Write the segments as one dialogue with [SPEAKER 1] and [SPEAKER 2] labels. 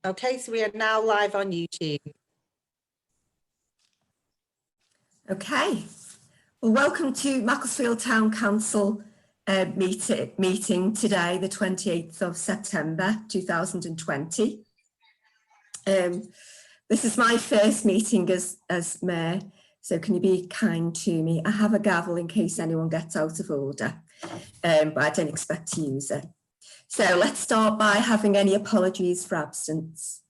[SPEAKER 1] Okay, so we are now live on YouTube.
[SPEAKER 2] Okay, well, welcome to Macclesfield Town Council meeting today, the 28th of September 2020. This is my first meeting as Mayor, so can you be kind to me? I have a gavel in case anyone gets out of order, but I don't expect to use it. So let's start by having any apologies for absence.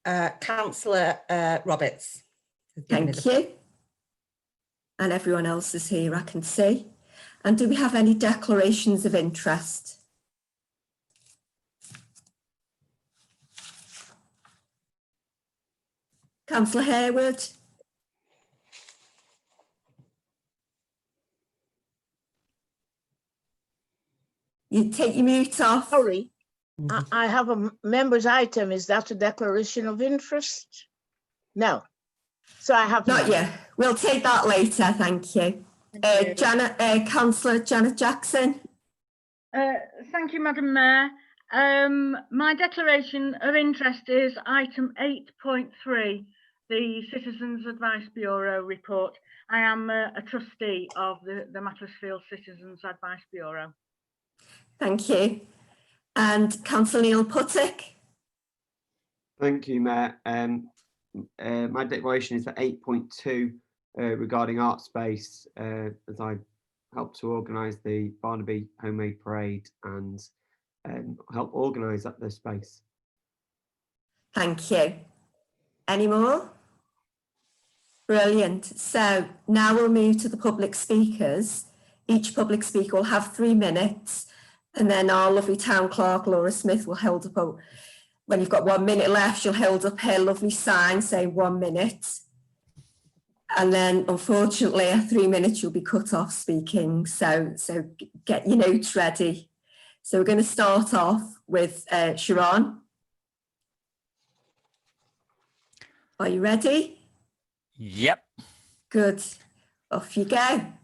[SPEAKER 1] Councillor Roberts.
[SPEAKER 2] Thank you. And everyone else is here, I can see. And do we have any declarations of interest? Councillor Harewood. You take your mute off.
[SPEAKER 3] Sorry, I have a member's item. Is that a declaration of interest? No. So I have
[SPEAKER 2] Not yet. We'll take that later. Thank you. Councillor Janet Jackson.
[SPEAKER 4] Thank you, Madam Mayor. My declaration of interest is item 8.3, the Citizens Advice Bureau report. I am a trustee of the Macclesfield Citizens Advice Bureau.
[SPEAKER 2] Thank you. And Councillor Neil Puttick.
[SPEAKER 5] Thank you, Mayor. My declaration is for 8.2 regarding art space, as I helped to organise the Barnaby Homemade Parade and help organise up the space.
[SPEAKER 2] Thank you. Any more? Brilliant. So now we'll move to the public speakers. Each public speaker will have 3 minutes, and then our lovely town clerk, Laura Smith, will hold up when you've got 1 minute left, she'll hold up her lovely sign saying 1 minute. And then unfortunately at 3 minutes, you'll be cut off speaking. So get your notes ready. So we're going to start off with Sharon. Are you ready?
[SPEAKER 6] Yep.
[SPEAKER 2] Good. Off you go.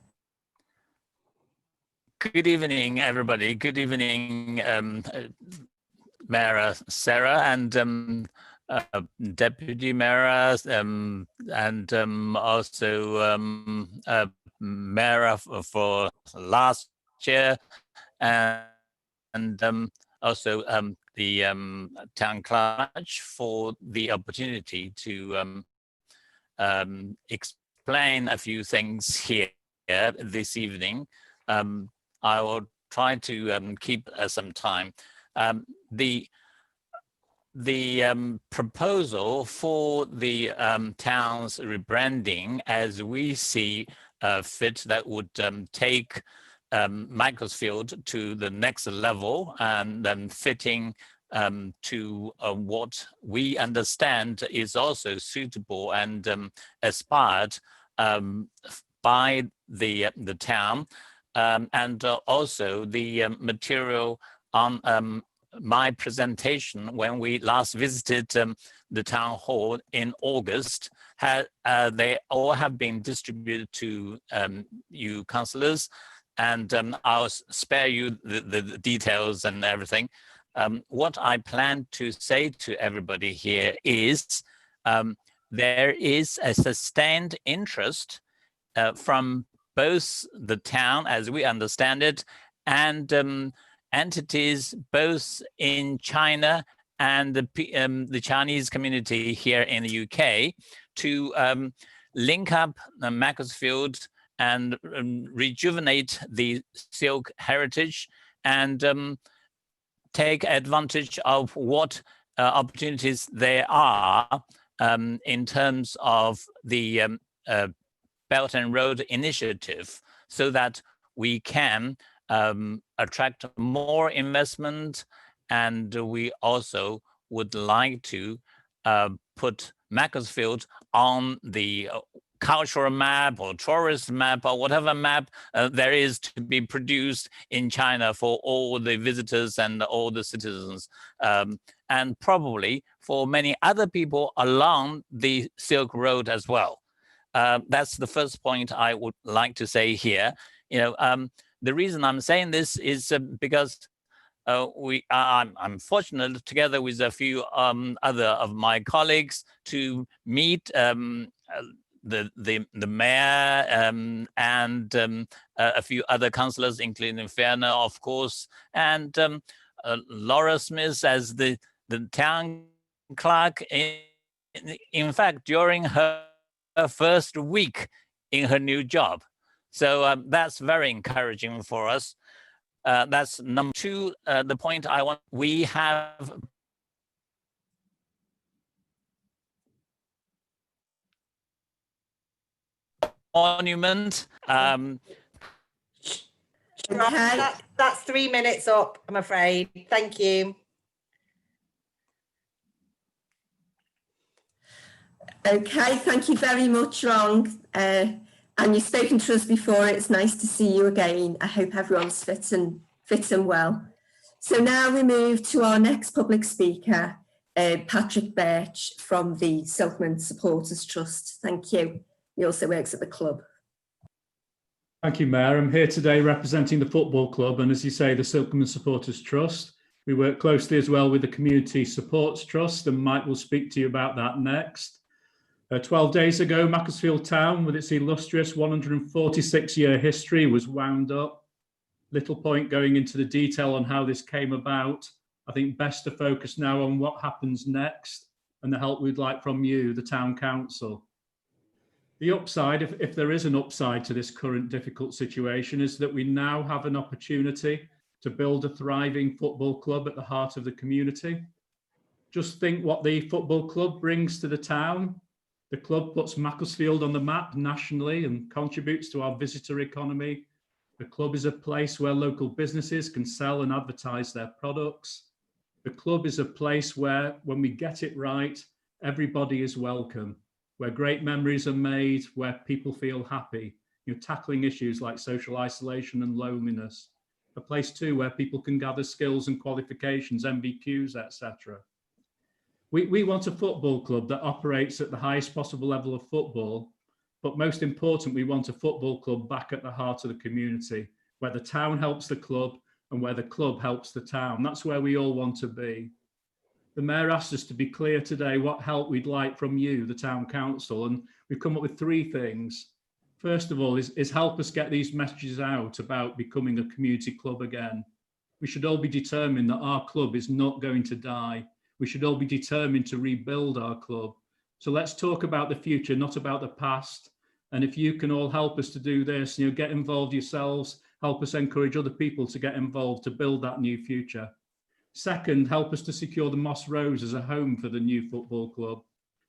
[SPEAKER 6] Good evening, everybody. Good evening, Mayor Sarah and Deputy Mayor and also Mayor for last year and also the town clerk for the opportunity to explain a few things here this evening. I will try to keep some time. The proposal for the town's rebranding, as we see fit, that would take Macclesfield to the next level and then fitting to what we understand is also suitable and aspired by the town, and also the material on my presentation when we last visited the town hall in August. They all have been distributed to you councillors, and I'll spare you the details and everything. What I plan to say to everybody here is there is a sustained interest from both the town, as we understand it, and entities both in China and the Chinese community here in the UK to link up Macclesfield and rejuvenate the silk heritage and take advantage of what opportunities there are in terms of the Belt and Road Initiative, so that we can attract more investment, and we also would like to put Macclesfield on the cultural map or tourist map or whatever map there is to be produced in China for all the visitors and all the citizens, and probably for many other people along the Silk Road as well. That's the first point I would like to say here. The reason I'm saying this is because I'm fortunate, together with a few other of my colleagues, to meet the mayor and a few other councillors, including Fiona, of course, and Laura Smith as the town clerk. In fact, during her first week in her new job. So that's very encouraging for us. That's number two. The point I want, we have monument.
[SPEAKER 1] Rob,
[SPEAKER 2] Okay.
[SPEAKER 1] that's 3 minutes up, I'm afraid. Thank you.
[SPEAKER 2] Okay, thank you very much, Rong. And you've spoken to us before. It's nice to see you again. I hope everyone's fit and well. So now we move to our next public speaker, Patrick Birch from the Silkman Supporters Trust. Thank you. He also works at the club.
[SPEAKER 7] Thank you, Mayor. I'm here today representing the football club and, as you say, the Silkman Supporters Trust. We work closely as well with the Community Supports Trust, and Mike will speak to you about that next. 12 days ago, Macclesfield Town, with its illustrious 146-year history, was wound up. Little point going into the detail on how this came about. I think best to focus now on what happens next and the help we'd like from you, the Town Council. The upside, if there is an upside to this current difficult situation, is that we now have an opportunity to build a thriving football club at the heart of the community. Just think what the football club brings to the town. The club puts Macclesfield on the map nationally and contributes to our visitor economy. The club is a place where local businesses can sell and advertise their products. The club is a place where, when we get it right, everybody is welcome, where great memories are made, where people feel happy, tackling issues like social isolation and loneliness. A place too where people can gather skills and qualifications, MBQs, etc. We want a football club that operates at the highest possible level of football, but most important, we want a football club back at the heart of the community, where the town helps the club and where the club helps the town. That's where we all want to be. The Mayor asked us to be clear today what help we'd like from you, the Town Council, and we've come up with 3 things. First of all is help us get these messages out about becoming a community club again. We should all be determined that our club is not going to die. We should all be determined to rebuild our club. So let's talk about the future, not about the past. And if you can all help us to do this, get involved yourselves, help us encourage other people to get involved to build that new future. Second, help us to secure the Moss Rose as a home for the new football club.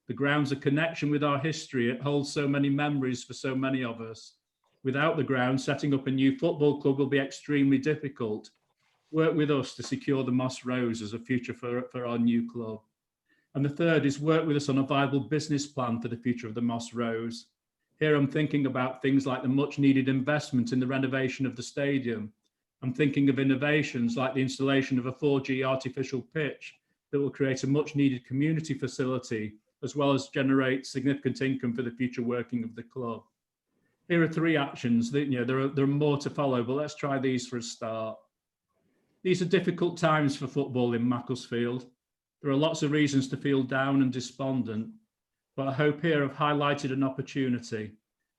[SPEAKER 7] The ground's a connection with our history. It holds so many memories for so many of us. Without the ground, setting up a new football club will be extremely difficult. Work with us to secure the Moss Rose as a future for our new club. And the third is work with us on a viable business plan for the future of the Moss Rose. Here I'm thinking about things like the much needed investment in the renovation of the stadium. I'm thinking of innovations like the installation of a 4G artificial pitch that will create a much needed community facility, as well as generate significant income for the future working of the club. Here are 3 actions that, there are more to follow, but let's try these for a start. These are difficult times for football in Macclesfield. There are lots of reasons to feel down and despondent, but I hope here I've highlighted an opportunity,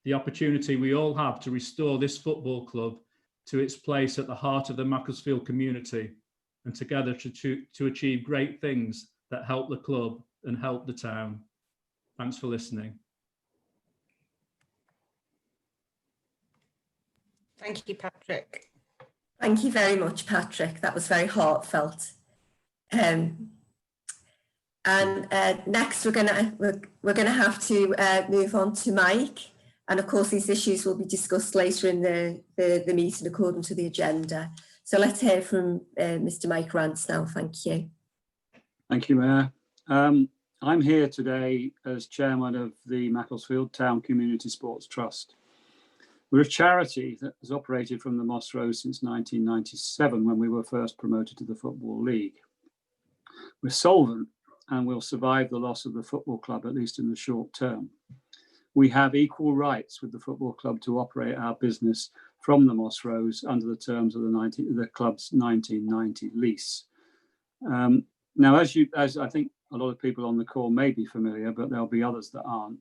[SPEAKER 7] the opportunity we all have to restore this football club to its place at the heart of the Macclesfield community, and together to achieve great things that help the club and help the town. Thanks for listening.
[SPEAKER 1] Thank you, Patrick.
[SPEAKER 2] Thank you very much, Patrick. That was very heartfelt. Next, we're gonna have to move on to Mike, and of course these issues will be discussed later in the meeting according to the agenda. So let's hear from Mr. Mike Rance now. Thank you.
[SPEAKER 8] Thank you, Mayor. I'm here today as chairman of the Macclesfield Town Community Sports Trust. We're a charity that has operated from the Moss Rose since 1997, when we were first promoted to the Football League. We're solvent and will survive the loss of the football club, at least in the short term. We have equal rights with the football club to operate our business from the Moss Rose under the terms of the club's 1990 lease. Now, as I think a lot of people on the call may be familiar, but there'll be others that aren't,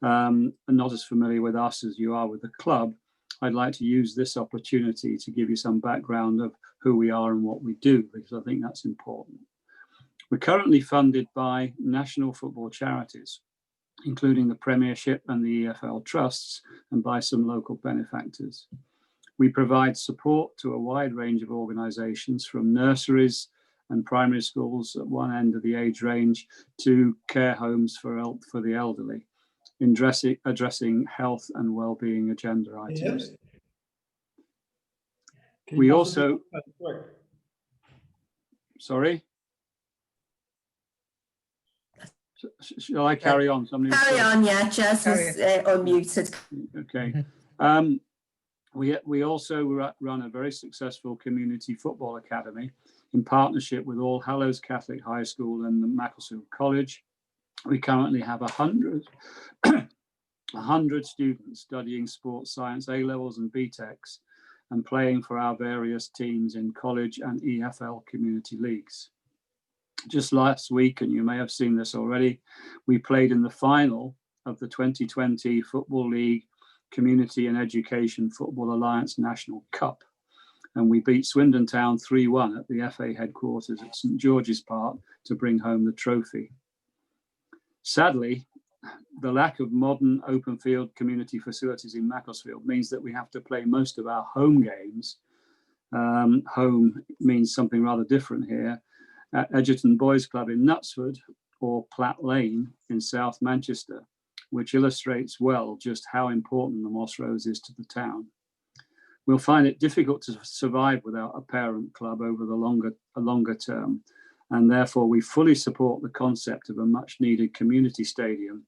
[SPEAKER 8] and not as familiar with us as you are with the club, I'd like to use this opportunity to give you some background of who we are and what we do, because I think that's important. We're currently funded by national football charities, including the Premiership and the EFL trusts, and by some local benefactors. We provide support to a wide range of organisations, from nurseries and primary schools at one end of the age range to care homes for the elderly, in addressing health and well-being agenda items. We also, sorry? Shall I carry on?
[SPEAKER 2] Carry on, yeah, Jess was unmuted.
[SPEAKER 8] Okay. We also run a very successful community football academy in partnership with All Hallows Catholic High School and the Macclesfield College. We currently have 100 students studying sports science A-levels and BTECs and playing for our various teams in college and EFL community leagues. Just last week, and you may have seen this already, we played in the final of the 2020 Football League Community and Education Football Alliance National Cup, and we beat Swindon Town 3-1 at the FA headquarters at St George's Park to bring home the trophy. Sadly, the lack of modern open field community facilities in Macclesfield means that we have to play most of our home games. Home means something rather different here, at Edgerton Boys Club in Knutsford or Platt Lane in South Manchester, which illustrates well just how important the Moss Rose is to the town. We'll find it difficult to survive without a parent club over a longer term, and therefore we fully support the concept of a much needed community stadium,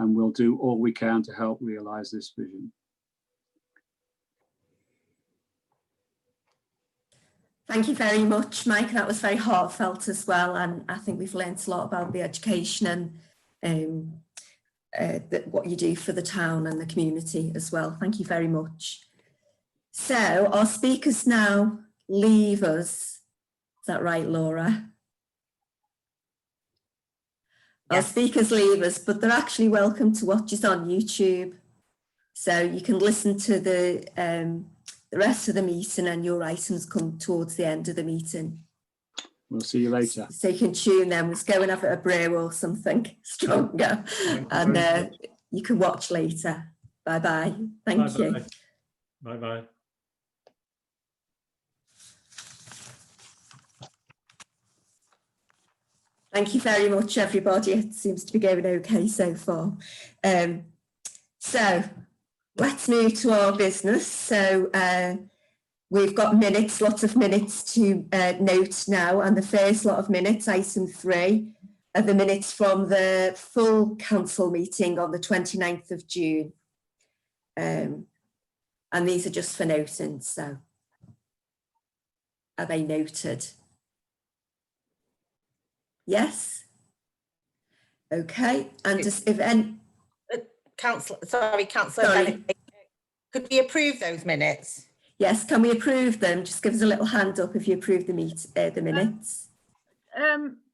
[SPEAKER 8] and we'll do all we can to help realise this vision.
[SPEAKER 2] Thank you very much, Mike. That was very heartfelt as well, and I think we've learnt a lot about the education and what you do for the town and the community as well. Thank you very much. So our speakers now leave us. Is that right, Laura? Our
[SPEAKER 1] Yes.
[SPEAKER 2] speakers leave us, but they're actually welcome to watch us on YouTube. So you can listen to the rest of the meeting, and your items come towards the end of the meeting.
[SPEAKER 8] We'll see you later.
[SPEAKER 2] So you can tune them. Let's go and have a brew or something stronger, and you can watch later. Bye-bye. Thank you.
[SPEAKER 7] Bye-bye.
[SPEAKER 2] Thank you very much, everybody. It seems to be going okay so far. So let's move to our business. So we've got minutes, lots of minutes to note now. And the first lot of minutes, item 3, are the minutes from the full council meeting on the 29th of June. And these are just for noting, so are they noted? Yes. Okay. And just if any,
[SPEAKER 1] Councillor
[SPEAKER 2] Sorry.
[SPEAKER 1] Bennett, could we approve those minutes?
[SPEAKER 2] yes, can we approve them? Just give us a little hand up if you approve the minutes.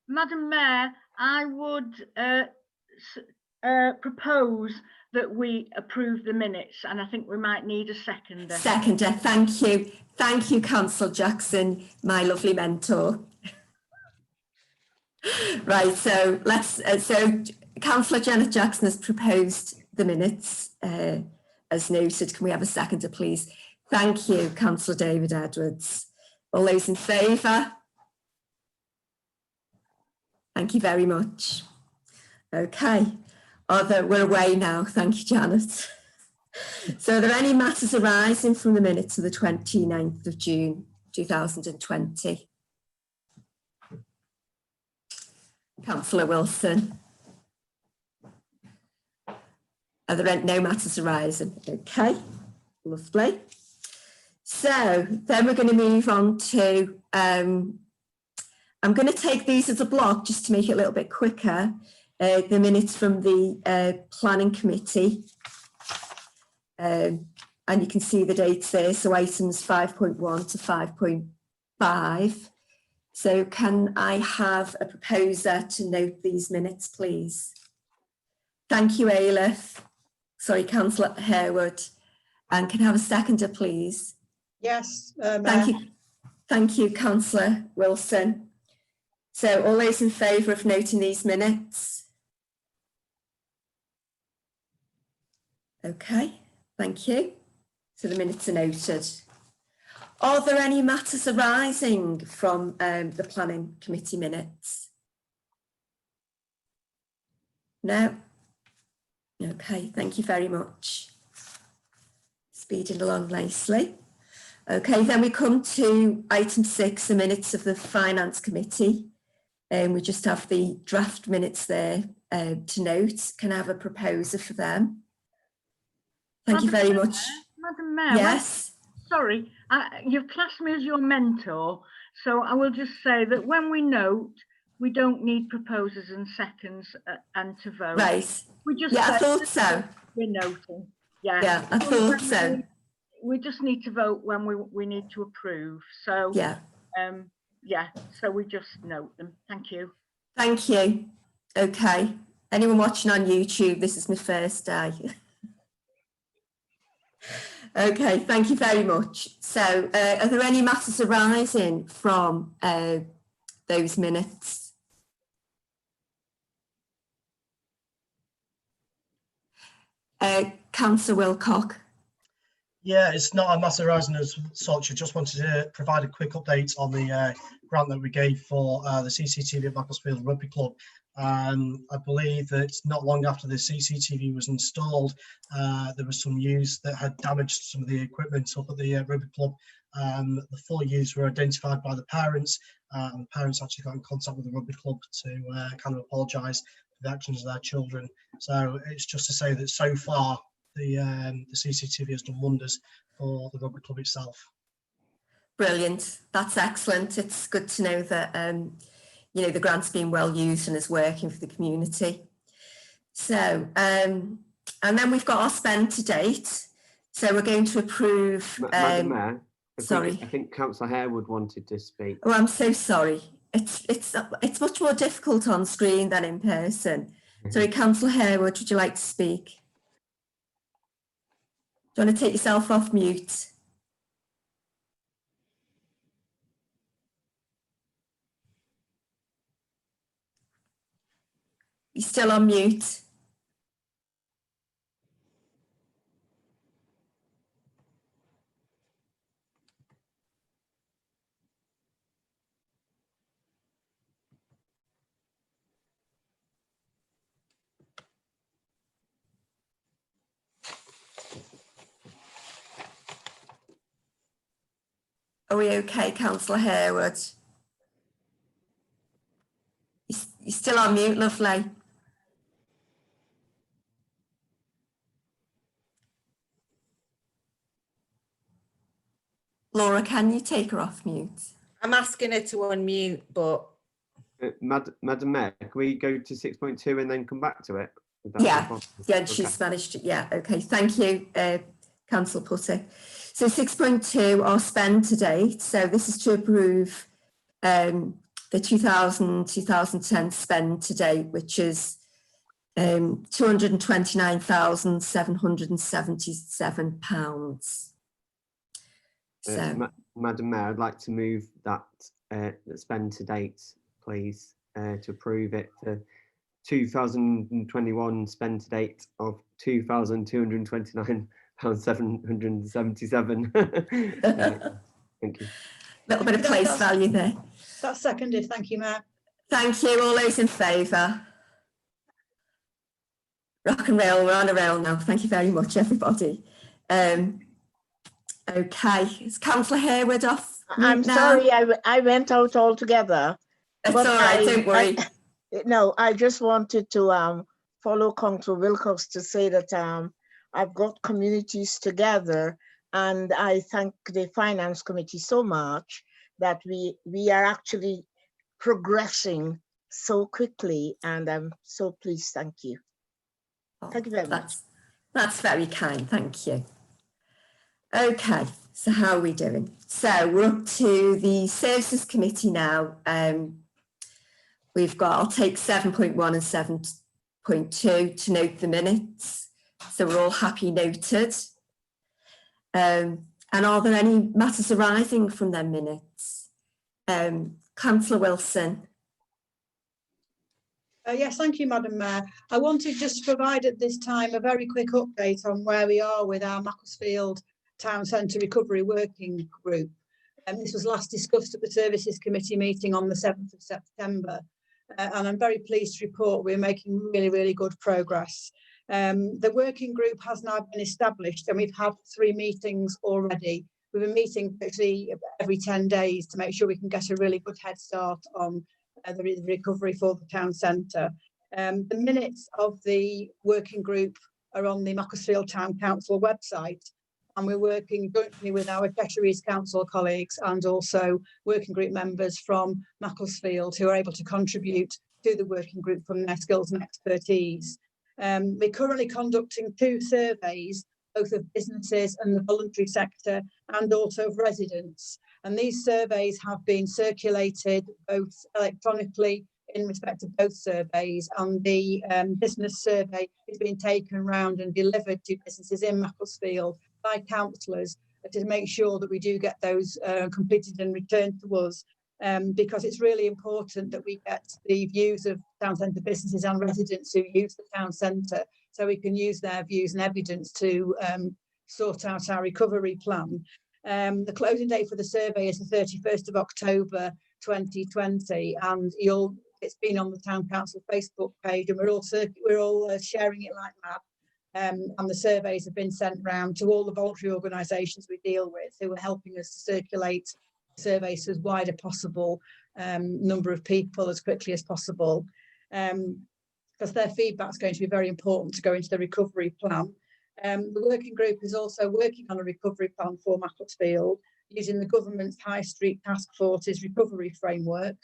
[SPEAKER 4] Madam Mayor, I would propose that we approve the minutes, and I think we might need a seconder.
[SPEAKER 2] Seconder, thank you. Thank you, Councillor Jackson, my lovely mentor. Right, so let's, so Councillor Janet Jackson has proposed the minutes as noted. Can we have a seconder, please? Thank you, Councillor David Edwards. All those in favour? Thank you very much. Okay, we're away now. Thank you, Janet. So are there any matters arising from the minutes of the 29th of June 2020? Councillor Wilson. Are there no matters arising? Okay, lovely. So then we're going to move on to, I'm going to take these as a block just to make it a little bit quicker. The minutes from the planning committee. and you can see the dates there. So items 5.1 to 5.5. So can I have a proposer to note these minutes, please? Thank you, Ailith. Sorry, Councillor Harewood. And can I have a seconder, please?
[SPEAKER 1] Yes,
[SPEAKER 2] Thank you. Thank you, Councillor Wilson. So all those in favour of noting these minutes? Okay, thank you. So the minutes are noted. Are there any matters arising from the Planning Committee minutes? No? Okay, thank you very much. Speeding along nicely. Okay, then we come to item 6, the minutes of the Finance Committee. We just have the draft minutes there to note. Can I have a proposer for them? Thank you very much.
[SPEAKER 4] Madam Mayor,
[SPEAKER 2] Yes.
[SPEAKER 4] sorry, you've classed me as your mentor, so I will just say that when we note, we don't need proposers and seconds and to vote.
[SPEAKER 2] Right.
[SPEAKER 4] We just
[SPEAKER 2] Yeah, I
[SPEAKER 4] say
[SPEAKER 2] thought so.
[SPEAKER 4] we're noting. Yeah,
[SPEAKER 2] Yeah, I thought so.
[SPEAKER 4] We just need to vote when we need to approve. So
[SPEAKER 2] Yeah.
[SPEAKER 4] yeah, so we just note them. Thank you.
[SPEAKER 2] Thank you. Okay. Anyone watching on YouTube, this is my first day. Okay, thank you very much. So are there any matters arising from those minutes? Councillor Wilcock.
[SPEAKER 9] Yeah, it's not a massive horizon as such. I just wanted to provide a quick update on the grant that we gave for the CCTV at Macclesfield Rugby Club. I believe that not long after the CCTV was installed, there was some use that had damaged some of the equipment up at the rugby club. The full use were identified by the parents, and the parents actually got in contact with the rugby club to kind of apologise for the actions of their children. So it's just to say that so far, the CCTV has done wonders for the rugby club itself.
[SPEAKER 2] Brilliant. That's excellent. It's good to know that you know, the grant's being well used and is working for the community. So and then we've got our spend to date. So we're going to approve.
[SPEAKER 5] Madam Mayor,
[SPEAKER 2] sorry,
[SPEAKER 5] I think Councillor Harewood wanted to speak.
[SPEAKER 2] Oh, I'm so sorry. It's much more difficult on screen than in person. Sorry, Councillor Harewood, would you like to speak? Do you want to take yourself off mute? You're still on mute. Are we okay, Councillor Harewood? You're still on mute, lovely. Laura, can you take her off mute?
[SPEAKER 1] I'm asking her to unmute, but
[SPEAKER 5] Madam Mayor, can we go to 6.2 and then come back to it?
[SPEAKER 2] Yeah, she's managed to, yeah, okay, thank you, Councillor Putter. So 6.2, our spend to date. So this is to approve the 2000-2010 spend to date, which is £229,777. So,
[SPEAKER 5] Madam Mayor, I'd like to move that spend to date, please, to approve it for 2021 spend to date of £2,229,777. Thank you.
[SPEAKER 2] a little bit of place value there.
[SPEAKER 10] That's seconded. Thank you, Mayor.
[SPEAKER 2] Thank you. All those in favour? Rock and roll. We're on a roll now. Thank you very much, everybody. Okay, is Councillor Harewood off?
[SPEAKER 3] I'm sorry, I went out altogether.
[SPEAKER 2] That's all right, don't worry.
[SPEAKER 3] No, I just wanted to follow Councillor Wilcox to say that I've got communities together, and I thank the Finance Committee so much that we are actually progressing so quickly, and I'm so pleased. Thank you. Thank you very much.
[SPEAKER 2] That's very kind. Thank you. Okay, so how are we doing? So we're up to the Services Committee now. We've got, I'll take 7.1 and 7.2 to note the minutes. So we're all happy noted. And are there any matters arising from them minutes? Councillor Wilson.
[SPEAKER 10] Yes, thank you, Madam Mayor. I wanted just to provide at this time a very quick update on where we are with our Macclesfield Town Centre Recovery Working Group. This was last discussed at the Services Committee meeting on the 7th of September. And I'm very pleased to report we're making really, really good progress. The working group has now been established and we've had 3 meetings already. We've been meeting actually every 10 days to make sure we can get a really good head start on the recovery for the town centre. The minutes of the working group are on the Macclesfield Town Council website, and we're working jointly with our Cheshire East Council colleagues and also working group members from Macclesfield who are able to contribute to the working group from their skills and expertise. We're currently conducting 2 surveys, both of businesses and the voluntary sector, and also of residents. And these surveys have been circulated both electronically in respect of both surveys, and the business survey is being taken around and delivered to businesses in Macclesfield by councillors to make sure that we do get those completed and returned to us, because it's really important that we get the views of town centre businesses and residents who use the town centre, so we can use their views and evidence to sort out our recovery plan. The closing date for the survey is the 31st of October 2020, and it's been on the Town Council Facebook page, and we're all sharing it like that. And the surveys have been sent round to all the voluntary organisations we deal with who are helping us to circulate surveys to as wide a possible number of people as quickly as possible, because their feedback is going to be very important to go into the recovery plan. The working group is also working on a recovery plan for Macclesfield using the government's High Street Task Force's recovery framework.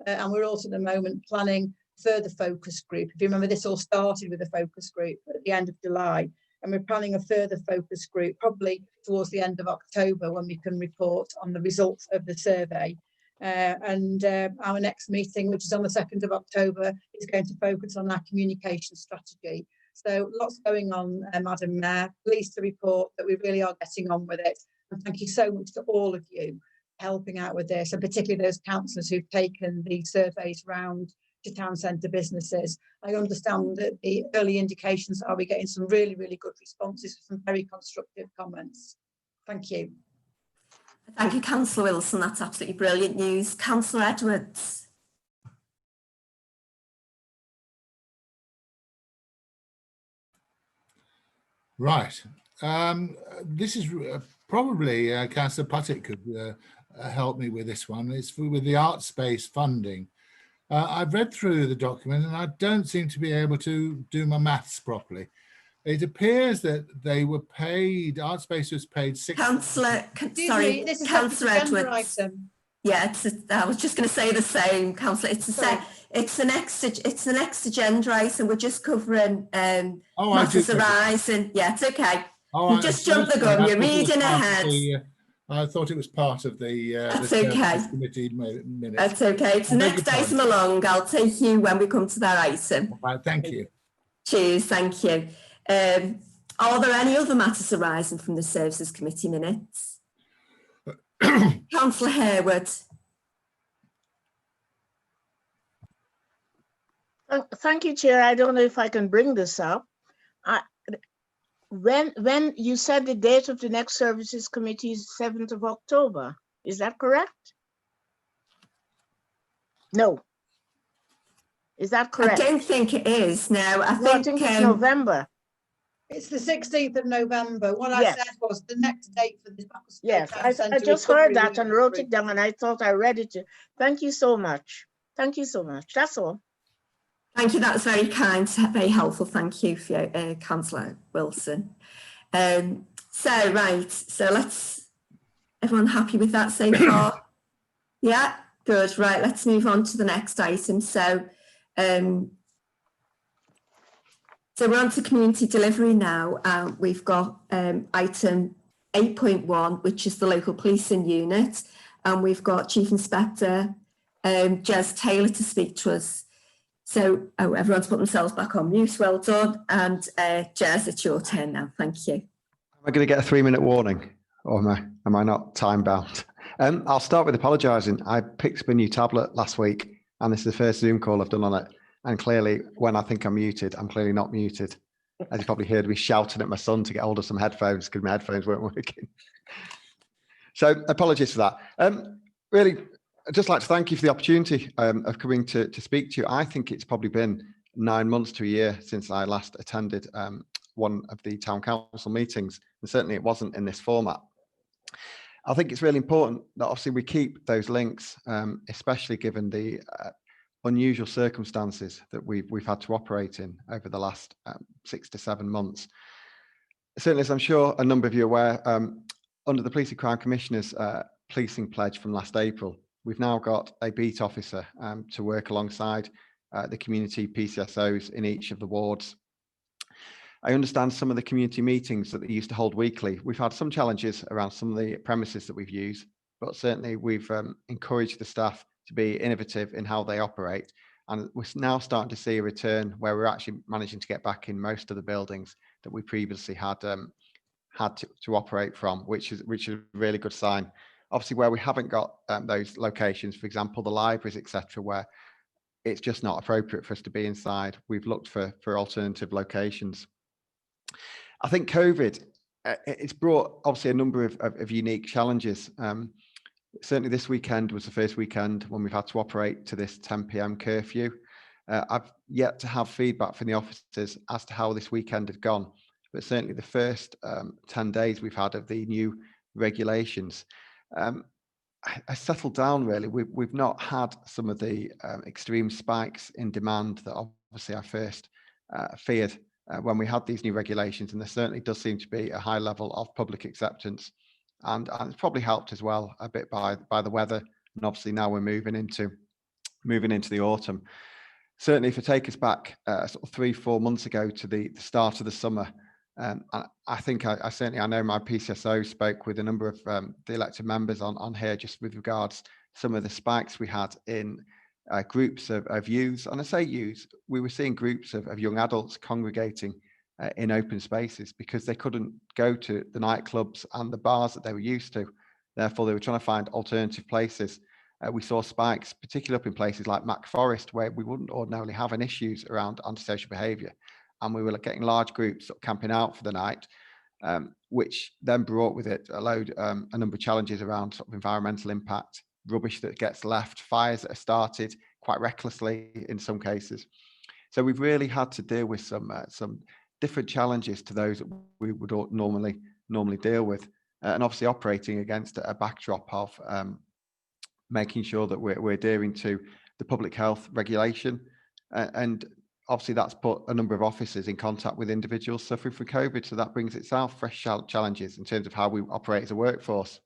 [SPEAKER 10] And we're also at the moment planning further focus group. If you remember, this all started with a focus group at the end of July, and we're planning a further focus group probably towards the end of October when we can report on the results of the survey. Our next meeting, which is on the 2nd of October, is going to focus on our communication strategy. So lots going on, Madam Mayor. Pleased to report that we really are getting on with it. And thank you so much to all of you helping out with this, and particularly those councillors who've taken the surveys round to town centre businesses. I understand that the early indications are we're getting some really, really good responses, some very constructive comments. Thank you.
[SPEAKER 2] Thank you, Councillor Wilson. That's absolutely brilliant news. Councillor Edwards.
[SPEAKER 11] Right. This is probably Councillor Puttick could help me with this one. It's with the art space funding. I've read through the document and I don't seem to be able to do my maths properly. It appears that they were paid, art space was paid
[SPEAKER 2] Councillor,
[SPEAKER 10] sorry, this is
[SPEAKER 2] Councillor Edwards.
[SPEAKER 10] Item.
[SPEAKER 2] Yeah, I was just going to say the same, Councillor. It's the next agenda item. We're just covering matters arising. Yeah, it's okay. You just jumped the gun. You're reading ahead.
[SPEAKER 11] I thought it was part of the
[SPEAKER 2] That's okay.
[SPEAKER 11] Committee minutes.
[SPEAKER 2] That's okay. It's the next item along. I'll take you when we come to that item.
[SPEAKER 11] All right, thank you.
[SPEAKER 2] Cheers, thank you. Are there any other matters arising from the Services Committee minutes? Councillor Harewood.
[SPEAKER 3] Thank you, Chair. I don't know if I can bring this up. When you said the date of the next Services Committee is 7th of October, is that correct? No. Is that correct?
[SPEAKER 2] I don't think it is. No, I
[SPEAKER 3] think it's November.
[SPEAKER 10] It's the 16th of November. What I said was the next date for this.
[SPEAKER 3] Yes, I just heard that and wrote it down, and I thought I read it. Thank you so much. Thank you so much. That's all.
[SPEAKER 2] Thank you. That's very kind, very helpful. Thank you, Councillor Wilson. So let's. Everyone happy with that so far? Yeah, good. Right, let's move on to the next item. So we're on to community delivery now. We've got item 8.1, which is the local policing unit. And we've got Chief Inspector Jez Taylor to speak to us. So, oh, everyone's put themselves back on mute. Well done. And Jez, it's your turn now. Thank you.
[SPEAKER 12] Am I going to get a 3-minute warning, or am I not time bound? I'll start with apologising. I picked up a new tablet last week, and this is the first Zoom call I've done on it. And clearly, when I think I'm muted, I'm clearly not muted. As you probably heard me shouting at my son to get hold of some headphones because my headphones weren't working. So apologies for that. Really, I'd just like to thank you for the opportunity of coming to speak to you. I think it's probably been 9 months to a year since I last attended one of the town council meetings, and certainly it wasn't in this format. I think it's really important that obviously we keep those links, especially given the unusual circumstances that we've had to operate in over the last 6 to 7 months. Certainly, as I'm sure a number of you are aware, under the Police and Crime Commissioner's policing pledge from last April, we've now got a beat officer to work alongside the community PCSOs in each of the wards. I understand some of the community meetings that they used to hold weekly. We've had some challenges around some of the premises that we've used, but certainly we've encouraged the staff to be innovative in how they operate. And we're now starting to see a return where we're actually managing to get back in most of the buildings that we previously had to operate from, which is a really good sign. Obviously, where we haven't got those locations, for example, the libraries, etc., where it's just not appropriate for us to be inside, we've looked for alternative locations. I think COVID, it's brought obviously a number of unique challenges. Certainly this weekend was the first weekend when we've had to operate to this 10 p.m. curfew. I've yet to have feedback from the officers as to how this weekend had gone, but certainly the first 10 days we've had of the new regulations, I settled down really. We've not had some of the extreme spikes in demand that obviously I first feared when we had these new regulations, and there certainly does seem to be a high level of public acceptance. And it's probably helped as well a bit by the weather, and obviously now we're moving into the autumn. Certainly, if you take us back sort of 3-4 months ago to the start of the summer, I think I know my PCSO spoke with a number of the elected members on here just with regards to some of the spikes we had in groups of youths. And I say youths, we were seeing groups of young adults congregating in open spaces because they couldn't go to the nightclubs and the bars that they were used to. Therefore, they were trying to find alternative places. We saw spikes, particularly up in places like Macclesfield, where we wouldn't ordinarily have any issues around antisocial behaviour. And we were getting large groups sort of camping out for the night, which then brought with it a number of challenges around sort of environmental impact, rubbish that gets left, fires that are started quite recklessly in some cases. So we've really had to deal with some different challenges to those that we would normally deal with, and obviously operating against a backdrop of making sure that we're adhering to the public health regulation, and obviously that's put a number of officers in contact with individuals suffering from COVID, so that brings itself fresh challenges in terms of how we operate as a workforce.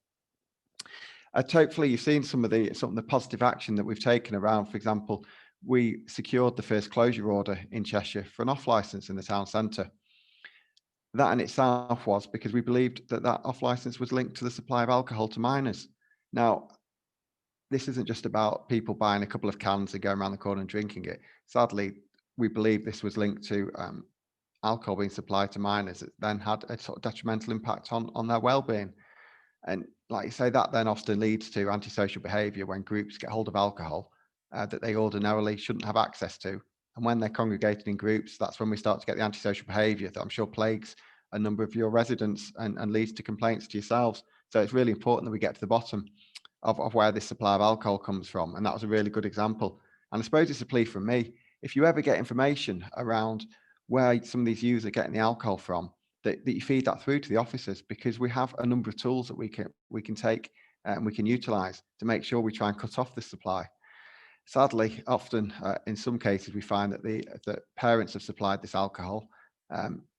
[SPEAKER 12] Hopefully you've seen some of the positive action that we've taken around. For example, we secured the first closure order in Cheshire for an off licence in the town centre. That in itself was because we believed that off licence was linked to the supply of alcohol to minors. Now, this isn't just about people buying a couple of cans and going around the corner and drinking it. Sadly, we believe this was linked to alcohol being supplied to minors that then had a sort of detrimental impact on their well-being. And like you say, that then often leads to antisocial behaviour when groups get hold of alcohol that they ordinarily shouldn't have access to. And when they're congregated in groups, that's when we start to get the antisocial behaviour that I'm sure plagues a number of your residents and leads to complaints to yourselves. So it's really important that we get to the bottom of where this supply of alcohol comes from. And that was a really good example. And I suppose it's a plea from me. If you ever get information around where some of these youths are getting the alcohol from, that you feed that through to the officers, because we have a number of tools that we can take and we can utilise to make sure we try and cut off this supply. Sadly, often in some cases, we find that the parents have supplied this alcohol,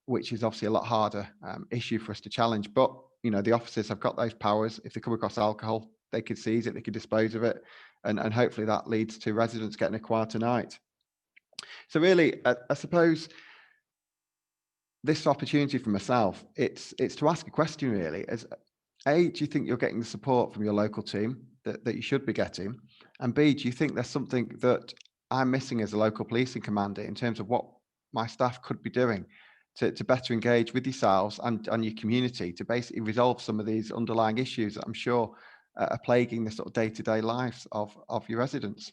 [SPEAKER 12] which is obviously a lot harder issue for us to challenge. But the officers have got those powers. If they come across alcohol, they could seize it, they could dispose of it, and hopefully that leads to residents getting a quieter night. So really, I suppose this opportunity for myself, it's to ask a question really. As A, do you think you're getting the support from your local team that you should be getting? And B, do you think there's something that I'm missing as a local policing commander in terms of what my staff could be doing to better engage with yourselves and your community to basically resolve some of these underlying issues that I'm sure are plaguing the sort of day-to-day lives of your residents?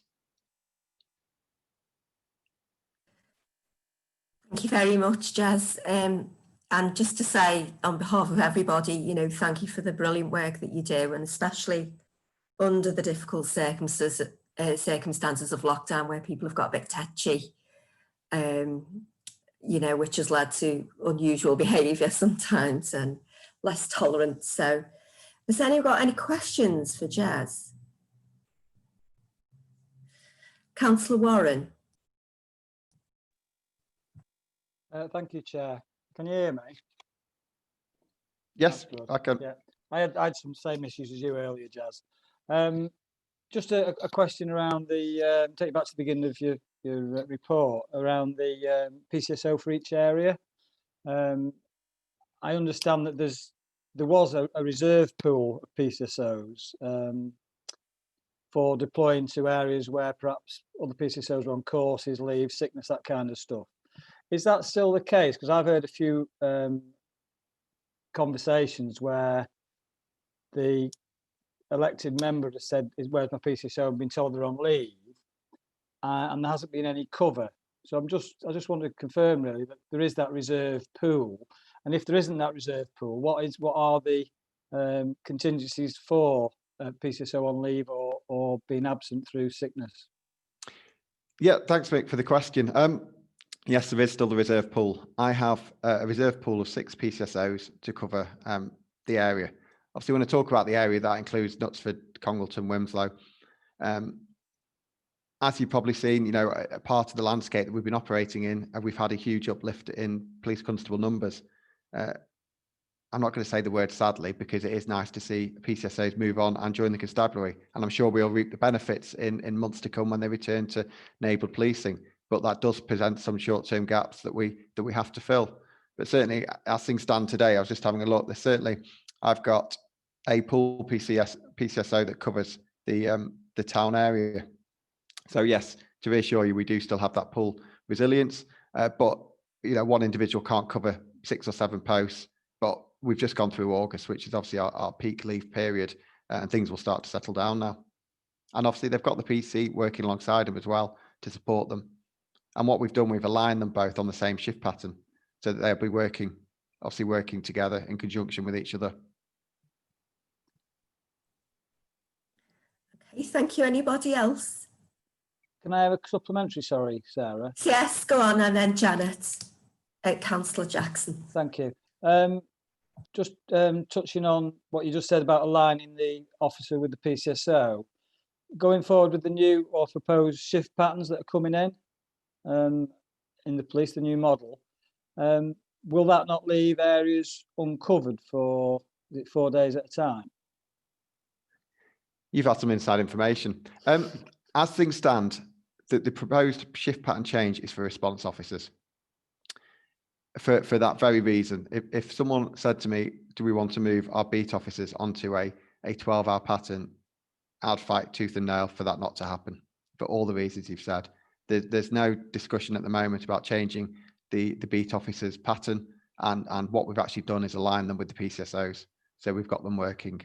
[SPEAKER 2] Thank you very much, Jazz. And just to say, on behalf of everybody, you know, thank you for the brilliant work that you do, and especially under the difficult circumstances of lockdown, where people have got a bit touchy, you know, which has led to unusual behaviour sometimes and less tolerance. So, has anyone got any questions for Jazz? Councillor Warren.
[SPEAKER 13] Thank you, Chair. Can you hear me?
[SPEAKER 12] Yes, I can.
[SPEAKER 13] Yeah, I had some same issues as you earlier, Jazz. Just a question around the take you back to the beginning of your report around the PCSO for each area. I understand that there was a reserve pool of PCSOs for deploying to areas where perhaps other PCSOs were on courses, leave, sickness, that kind of stuff. Is that still the case? Because I've heard a few conversations where the elected member has said, "Where's my PCSO?" I've been told they're on leave, and there hasn't been any cover. So I just want to confirm really that there is that reserve pool, and if there isn't that reserve pool, what are the contingencies for PCSO on leave or being absent through sickness?
[SPEAKER 12] Yeah, thanks, Mick, for the question. Yes, there is still the reserve pool. I have a reserve pool of 6 PCSOs to cover the area. Obviously, when I talk about the area, that includes Knutsford, Congleton, Wimslow. As you've probably seen, you know, a part of the landscape that we've been operating in, we've had a huge uplift in police constable numbers. I'm not going to say the word sadly, because it is nice to see PCSOs move on and join the constabulary. And I'm sure we'll reap the benefits in months to come when they return to enabled policing. But that does present some short-term gaps that we have to fill. But certainly, as things stand today, I was just having a look. There's certainly, I've got a pool PCSO that covers the town area. So yes, to reassure you, we do still have that pool resilience. But you know, one individual can't cover 6 or 7 posts. But we've just gone through August, which is obviously our peak leave period, and things will start to settle down now. And obviously, they've got the PC working alongside them as well to support them. And what we've done, we've aligned them both on the same shift pattern so that they'll be working together in conjunction with each other.
[SPEAKER 2] Okay, thank you. Anybody else?
[SPEAKER 13] Can I have a supplementary, sorry, Sarah?
[SPEAKER 2] Yes, go on, and then Janet, Councillor Jackson.
[SPEAKER 13] Thank you. Just touching on what you just said about aligning the officer with the PCSO, going forward with the new or proposed shift patterns that are coming in the police, the new model, will that not leave areas uncovered for 4 days at a time?
[SPEAKER 12] You've had some inside information. As things stand, the proposed shift pattern change is for response officers. For that very reason, if someone said to me, do we want to move our beat officers onto a 12-hour pattern, I'd fight tooth and nail for that not to happen, for all the reasons you've said. There's no discussion at the moment about changing the beat officers pattern, and what we've actually done is align them with the PCSOs. So we've got them working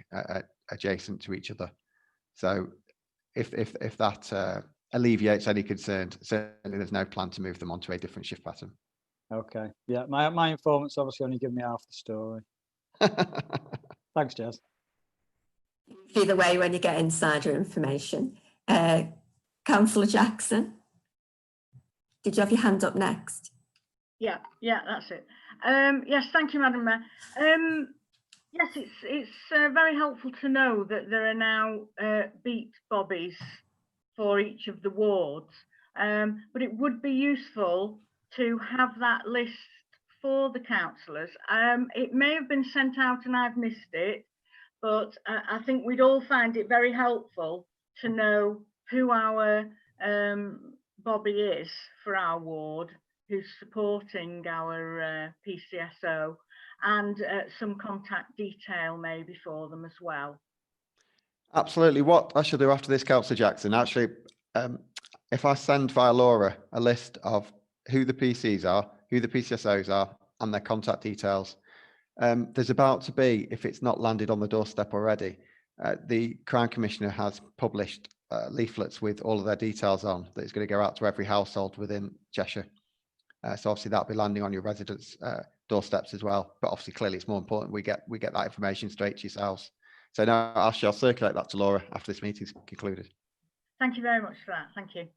[SPEAKER 12] adjacent to each other. So if that alleviates any concerns, certainly there's no plan to move them onto a different shift pattern.
[SPEAKER 13] Okay, yeah, my informant's obviously only given me half the story. Thanks, Jazz.
[SPEAKER 2] Either way, when you get insider information. Councillor Jackson, did you have your hand up next?
[SPEAKER 4] Yeah, that's it. Yes, thank you, Madam Mayor. Yes, it's very helpful to know that there are now beat bobbies for each of the wards, but it would be useful to have that list for the councillors. It may have been sent out and I've missed it, but I think we'd all find it very helpful to know who our bobby is for our ward, who's supporting our PCSO, and some contact detail maybe for them as well.
[SPEAKER 12] Absolutely. What I shall do after this, Councillor Jackson, actually, if I send via Laura a list of who the PCs are, who the PCSOs are, and their contact details, there's about to be, if it's not landed on the doorstep already, the Crime Commissioner has published leaflets with all of their details on that is going to go out to every household within Cheshire. So obviously that'll be landing on your residents' doorsteps as well. But obviously, clearly, it's more important we get that information straight to yourselves. So now I shall circulate that to Laura after this meeting's concluded.
[SPEAKER 4] Thank you very much for that. Thank you.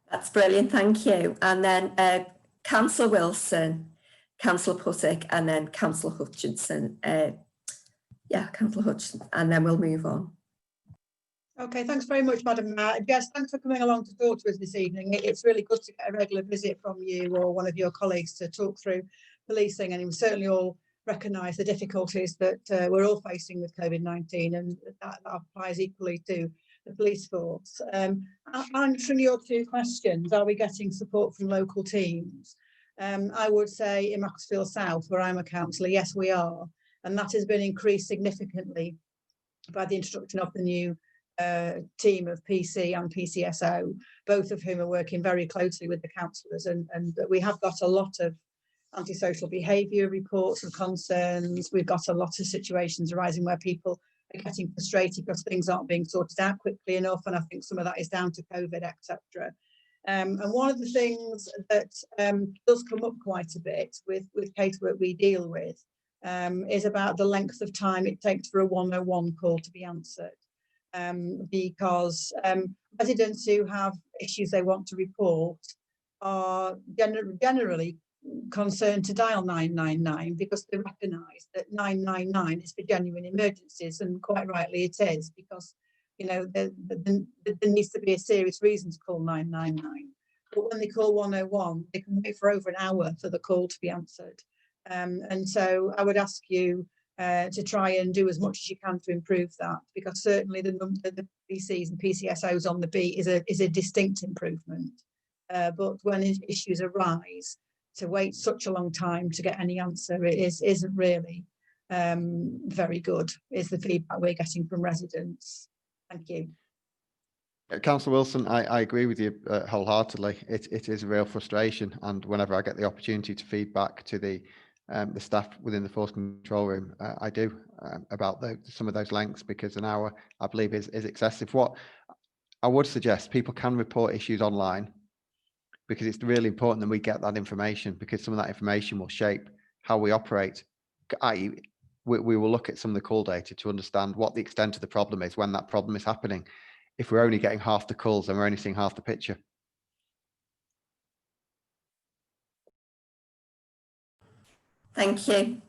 [SPEAKER 2] That's brilliant, thank you. And then Councillor Wilson, Councillor Puttick, and then Councillor Hutchinson. Yeah, Councillor Hutchinson, and then we'll move on.
[SPEAKER 10] Okay, thanks very much, Madam Mayor. Jess, thanks for coming along to talk to us this evening. It's really good to get a regular visit from you or one of your colleagues to talk through policing, and we certainly all recognise the difficulties that we're all facing with COVID-19, and that applies equally to the police force. Answering your two questions, are we getting support from local teams? I would say in Macclesfield South, where I'm a councillor, yes, we are, and that has been increased significantly by the introduction of the new team of PC and PCSO, both of whom are working very closely with the councillors, and we have got a lot of antisocial behaviour reports and concerns. We've got a lot of situations arising where people are getting frustrated because things aren't being sorted out quickly enough, and I think some of that is down to COVID, etc. And one of the things that does come up quite a bit with casework we deal with is about the length of time it takes for a 101 call to be answered. Because residents who have issues they want to report are generally concerned to dial 999 because they recognise that 999 is for genuine emergencies, and quite rightly it is, because you know there needs to be a serious reason to call 999. But when they call 101, they can wait for over an hour for the call to be answered. And so I would ask you to try and do as much as you can to improve that, because certainly the PCs and PCSOs on the beat is a distinct improvement. But when issues arise, to wait such a long time to get any answer isn't really very good, is the feedback we're getting from residents. Thank you.
[SPEAKER 12] Councillor Wilson, I agree with you wholeheartedly. It is a real frustration, and whenever I get the opportunity to feed back to the staff within the force control room, I do about some of those lengths, because an hour, I believe, is excessive. What I would suggest, people can report issues online, because it's really important that we get that information, because some of that information will shape how we operate. We will look at some of the call data to understand what the extent of the problem is when that problem is happening. If we're only getting half the calls, then we're only seeing half the picture.
[SPEAKER 2] Thank you.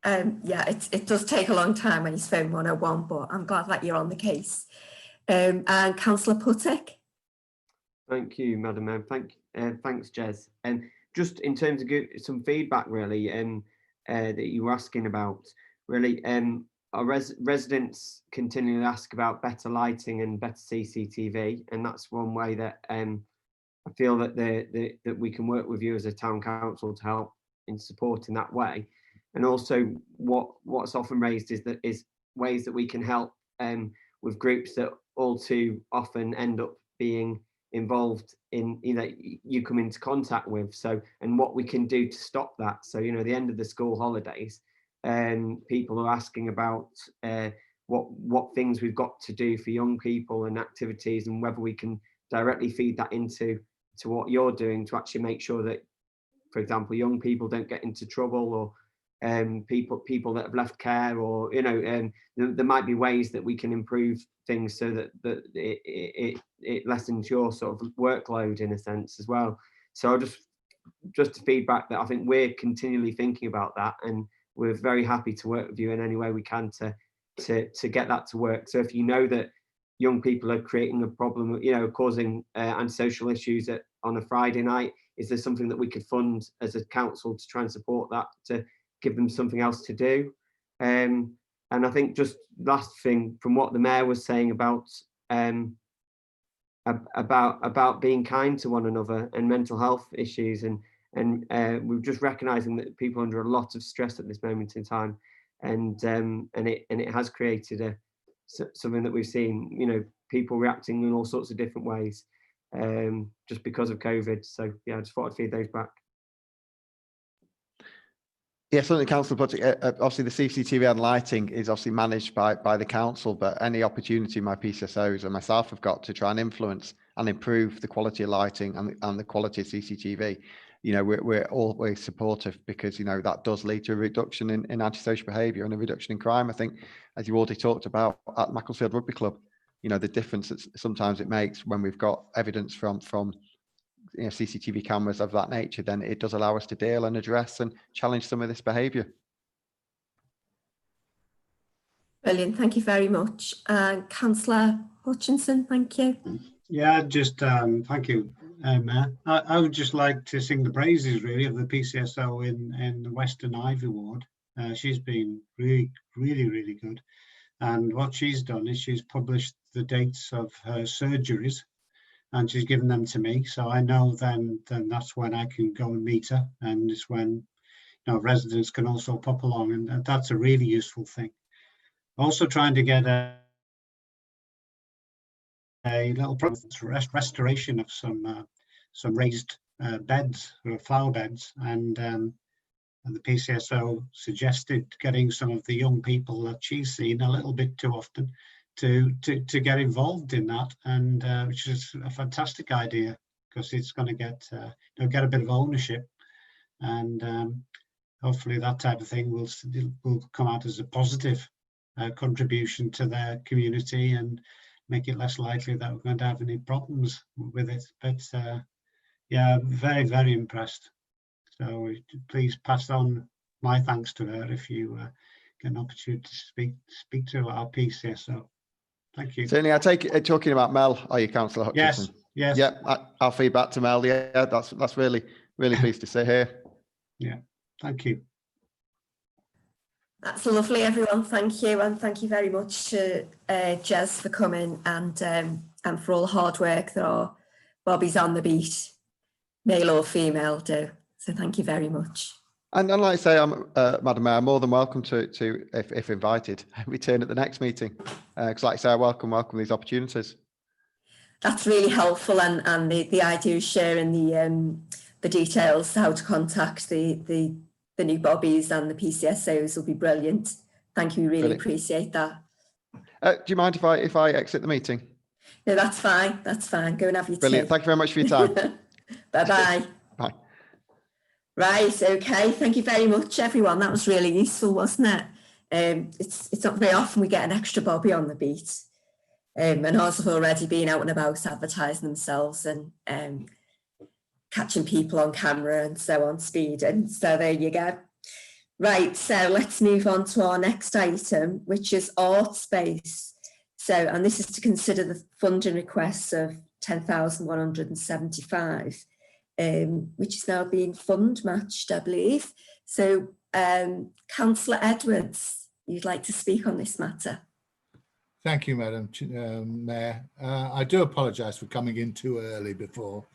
[SPEAKER 2] Yeah, it does take a long time when you phone 101, but I'm glad that you're on the case. And Councillor Puttick.
[SPEAKER 5] Thank you, Madam Mayor. Thanks, Jez. And just in terms of some feedback, really, that you were asking about, really, our residents continually ask about better lighting and better CCTV, and that's one way that I feel that that we can work with you as a town council to help in supporting that way. And also, what's often raised is ways that we can help with groups that all too often end up being involved in, you come into contact with. So, and what we can do to stop that. So, the end of the school holidays, people are asking about what things we've got to do for young people and activities, and whether we can directly feed that into what you're doing to actually make sure that, for example, young people don't get into trouble, or people that have left care, or there might be ways that we can improve things so that it lessens your sort of workload in a sense as well. So just to feedback that I think we're continually thinking about that, and we're very happy to work with you in any way we can to get that to work. So if you know that young people are creating a problem, causing antisocial issues on a Friday night, is there something that we could fund as a council to try and support that, to give them something else to do? And I think just last thing, from what the mayor was saying about about being kind to one another and mental health issues, and we're just recognizing that people are under a lot of stress at this moment in time, and it has created something that we've seen, you know, people reacting in all sorts of different ways, just because of COVID. So yeah, I just thought I'd feed those back.
[SPEAKER 12] Yeah, certainly, Councillor Puttick. Obviously, the CCTV and lighting is obviously managed by the council, but any opportunity my PCSOs and myself have got to try and influence and improve the quality of lighting and the quality of CCTV, you know, we're always supportive, because, you know, that does lead to a reduction in antisocial behaviour and a reduction in crime. I think, as you already talked about at Macclesfield Rugby Club, you know, the difference that sometimes it makes when we've got evidence from you know, CCTV cameras of that nature, then it does allow us to deal and address and challenge some of this behaviour.
[SPEAKER 2] Brilliant, thank you very much. Councillor Hutchinson, thank you.
[SPEAKER 14] Yeah, just thank you, Mayor. I would just like to sing the praises really of the PCSO in the Western Ivy Ward. She's been really good, and what she's done is she's published the dates of her surgeries, and she's given them to me, so I know then that's when I can go and meet her, and it's when, you know, residents can also pop along, and that's a really useful thing. Also trying to get a little restoration of some raised beds, or flower beds, and the PCSO suggested getting some of the young people that she's seen a little bit too often to get involved in that, and which is a fantastic idea, because it's going to get a bit of ownership, and hopefully that type of thing will come out as a positive contribution to their community and make it less likely that we're going to have any problems with it. But yeah, very impressed. So please pass on my thanks to her if you get an opportunity to speak to our PCSO. Thank you.
[SPEAKER 12] Certainly, I take it, talking about Mel, are you, Councillor Hutchinson?
[SPEAKER 14] Yes.
[SPEAKER 12] Yeah, I'll feed back to Mel. Yeah, that's really pleased to see here.
[SPEAKER 14] Yeah, thank you.
[SPEAKER 2] That's lovely, everyone. Thank you, and thank you very much to Jez for coming, and for all the hard work that our Bobbies on the beat, male or female, do. So thank you very much.
[SPEAKER 12] And like I say, Madam Mayor, I'm more than welcome to if invited, return at the next meeting. Because like I say, I welcome these opportunities.
[SPEAKER 2] That's really helpful, and the idea of sharing the details, how to contact the new Bobbies and the PCSOs will be brilliant. Thank you, we really appreciate that.
[SPEAKER 12] Do you mind if I exit the meeting?
[SPEAKER 2] No, that's fine. That's fine. Go and have your tea.
[SPEAKER 12] Brilliant. Thank you very much for your time.
[SPEAKER 2] Bye-bye.
[SPEAKER 12] Bye.
[SPEAKER 2] Right, okay. Thank you very much, everyone. That was really useful, wasn't it? It's not very often we get an extra Bobby on the beat. And ours have already been out and about advertising themselves and catching people on camera and so on, speed. And so there you go. Right, so let's move on to our next item, which is art space. So, and this is to consider the funding requests of 10,175, which is now being fund matched, I believe. So, Councillor Edwards, you'd like to speak on this matter?
[SPEAKER 11] Thank you, Madam Mayor. I do apologise for coming in too early before.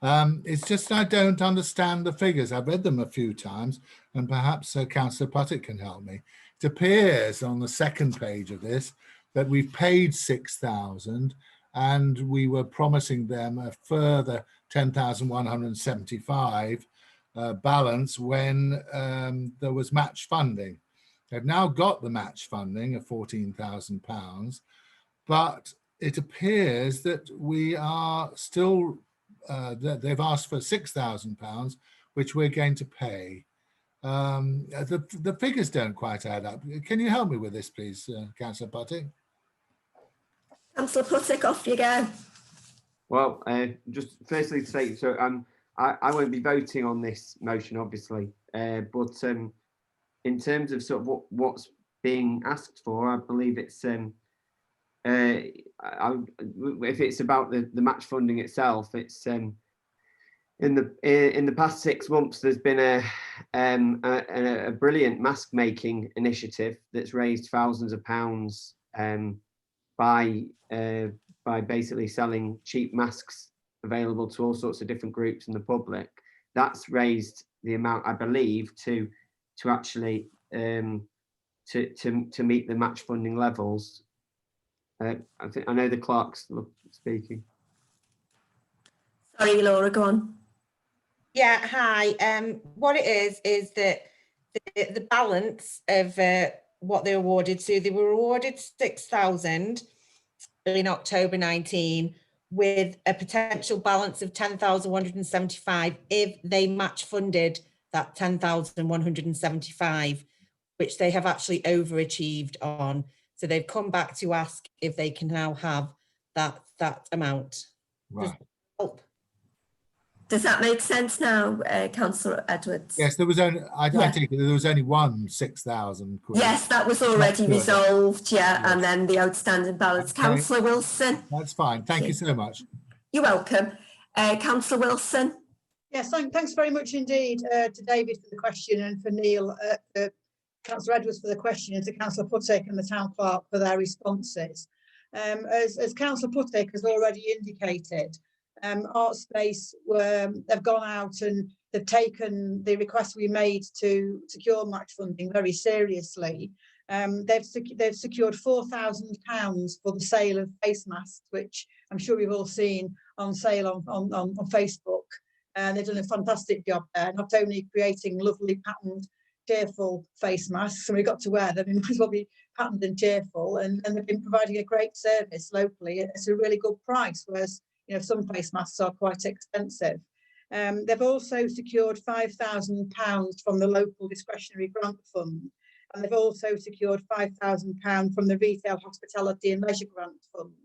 [SPEAKER 11] It's just I don't understand the figures. I've read them a few times, and perhaps Councillor Puttick can help me. It appears on the second page of this that we've paid 6,000 and we were promising them a further 10,175 balance when there was match funding. They've now got the match funding of £14,000, but it appears that we are still, they've asked for £6,000, which we're going to pay. The figures don't quite add up. Can you help me with this, please, Councillor Puttick?
[SPEAKER 2] Councillor Puttick, off you go.
[SPEAKER 5] Well, just firstly to say, so I won't be voting on this motion, obviously, but in terms of sort of what's being asked for, I believe it's if it's about the match funding itself, it's in the past 6 months there's been a brilliant mask making initiative that's raised thousands of pounds by by basically selling cheap masks available to all sorts of different groups in the public. That's raised the amount, I believe, to actually to meet the match funding levels. I know the clerk's speaking.
[SPEAKER 2] Sorry, Laura, go on.
[SPEAKER 1] Yeah, hi. What it is that the balance of what they awarded, so they were awarded 6,000 in October 19 with a potential balance of 10,175 if they match funded that 10,175, which they have actually overachieved on. So they've come back to ask if they can now have that amount.
[SPEAKER 11] Right.
[SPEAKER 2] Does that make sense now, Councillor Edwards?
[SPEAKER 11] Yes, there was only, I
[SPEAKER 2] Yeah.
[SPEAKER 11] take it there was only one 6,000 quid.
[SPEAKER 2] Yes, that was already resolved, yeah,
[SPEAKER 11] Yes.
[SPEAKER 2] and then the outstanding balance.
[SPEAKER 11] Okay.
[SPEAKER 2] Councillor Wilson.
[SPEAKER 11] That's fine. Thank you so much.
[SPEAKER 2] You're welcome. Councillor Wilson.
[SPEAKER 10] Yes, thanks very much indeed to David for the question, and for Neil, Councillor Edwards for the question, and to Councillor Puttick and the Town Clerk for their responses. As Councillor Puttick has already indicated, Artspace have gone out and they've taken the request we made to secure match funding very seriously. They've secured £4,000 for the sale of face masks, which I'm sure we've all seen on sale on Facebook. And they've done a fantastic job there, not only creating lovely patterned, cheerful face masks, and we got to wear them, we might as well be patterned and cheerful, and they've been providing a great service locally at a really good price, whereas some face masks are quite expensive. They've also secured £5,000 from the local discretionary grant fund, and they've also secured £5,000 from the retail hospitality and leisure grant fund.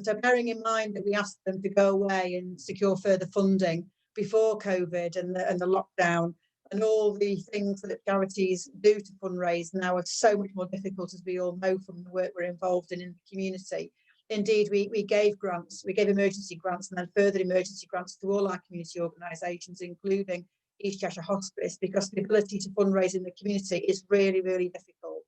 [SPEAKER 10] So bearing in mind that we asked them to go away and secure further funding before COVID and the lockdown, and all the things that charities do to fundraise now are so much more difficult, as we all know from the work we're involved in the community. Indeed, we gave grants, we gave emergency grants and then further emergency grants to all our community organisations, including East Cheshire Hospice, because the ability to fundraise in the community is really, really difficult.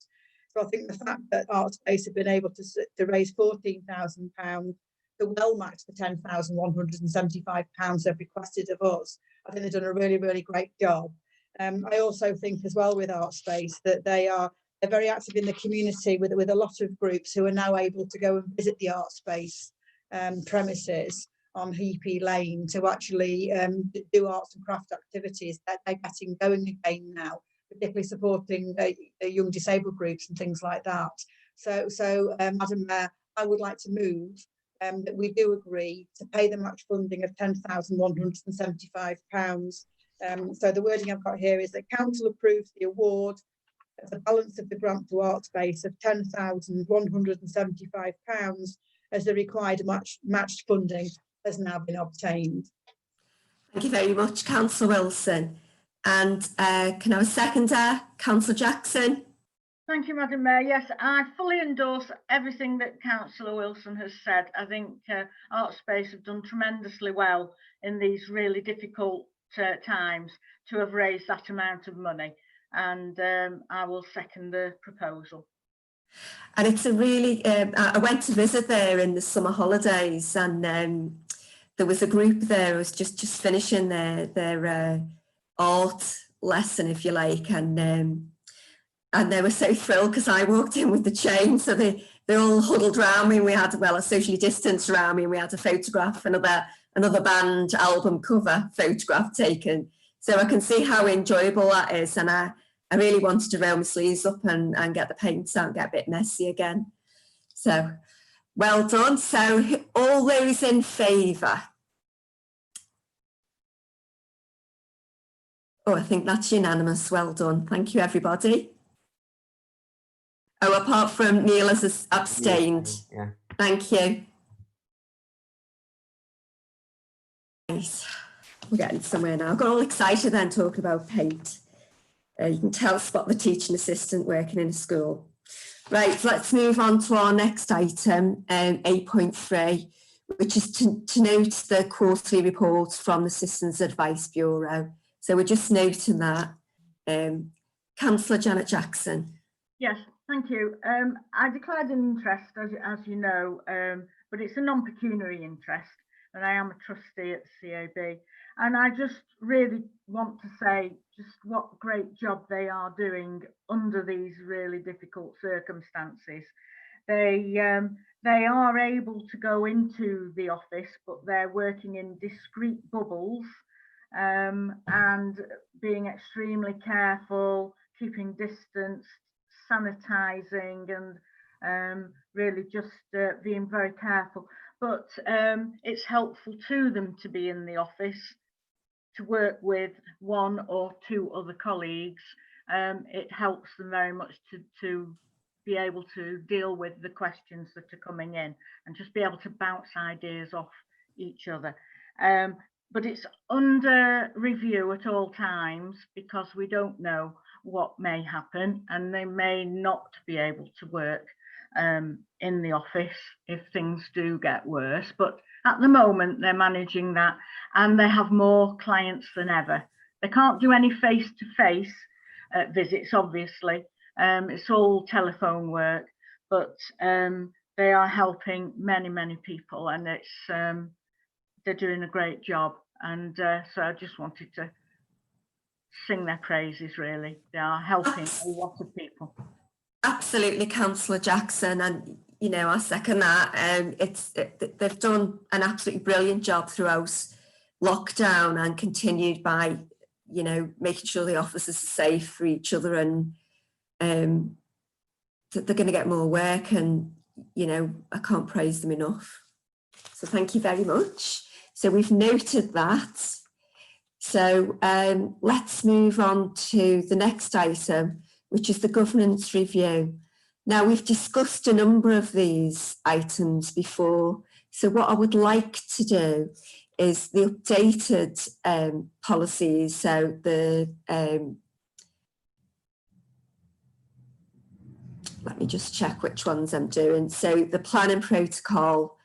[SPEAKER 10] So I think the fact that Artspace have been able to raise £14,000, the well match the £10,175 they've requested of us, I think they've done a really, really great job. I also think as well with Artspace that they're very active in the community with a lot of groups who are now able to go and visit the Artspace premises on Heapy Lane to actually do arts and craft activities that they're getting going again now, particularly supporting young disabled groups and things like that. So Madam Mayor, I would like to move that we do agree to pay the match funding of £10,175. So the wording I've got here is that Council approves the award of the balance of the grant to Artspace of £10,175 as the required matched funding has now been obtained.
[SPEAKER 2] Thank you very much, Councillor Wilson. And can I have a seconder? Councillor Jackson.
[SPEAKER 4] Thank you, Madam Mayor. Yes, I fully endorse everything that Councillor Wilson has said. I think Artspace have done tremendously well in these really difficult times to have raised that amount of money, and I will second the proposal.
[SPEAKER 2] And it's a really, I went to visit there in the summer holidays, and there was a group there who was just finishing their art lesson, if you like, and they were so thrilled because I walked in with the chain, so they all huddled around me, and we had, well, a socially distanced around me, and we had a photograph, another band album cover photograph taken. So I can see how enjoyable that is, and I really wanted to roll my sleeves up and get the paints out and get a bit messy again. So well done. So all those in favour? Oh, I think that's unanimous. Well done. Thank you, everybody. Oh, apart from Neil has abstained.
[SPEAKER 5] Yeah.
[SPEAKER 2] Thank you. Nice. We're getting somewhere now. I got all excited then talking about paint. You can tell spot the teaching assistant working in a school. Right, so let's move on to our next item, 8.3, which is to note the quarterly reports from the Citizens Advice Bureau. So we're just noting that. Councillor Janet Jackson.
[SPEAKER 4] Yes, thank you. I declared an interest, as you know, but it's a non-pecuniary interest, and I am a trustee at CAB. And I just really want to say just what great job they are doing under these really difficult circumstances. They are able to go into the office, but they're working in discrete bubbles and being extremely careful, keeping distance, sanitizing, and really just being very careful. But it's helpful to them to be in the office, to work with one or two other colleagues. It helps them very much to be able to deal with the questions that are coming in and just be able to bounce ideas off each other. But it's under review at all times, because we don't know what may happen, and they may not be able to work in the office if things do get worse. But at the moment they're managing that, and they have more clients than ever. They can't do any face-to-face visits, obviously. It's all telephone work, but they are helping many people, and it's they're doing a great job. And so I just wanted to sing their praises, really. They are helping a lot of people.
[SPEAKER 2] Absolutely, Councillor Jackson, and I second that. They've done an absolutely brilliant job throughout lockdown, and continued by making sure the officers are safe for each other, and that they're going to get more work, and I can't praise them enough. So thank you very much. So we've noted that. So let's move on to the next item, which is the governance review. Now, we've discussed a number of these items before. So what I would like to do is the updated policies. So the, let me just check which ones I'm doing. So the plan and protocol,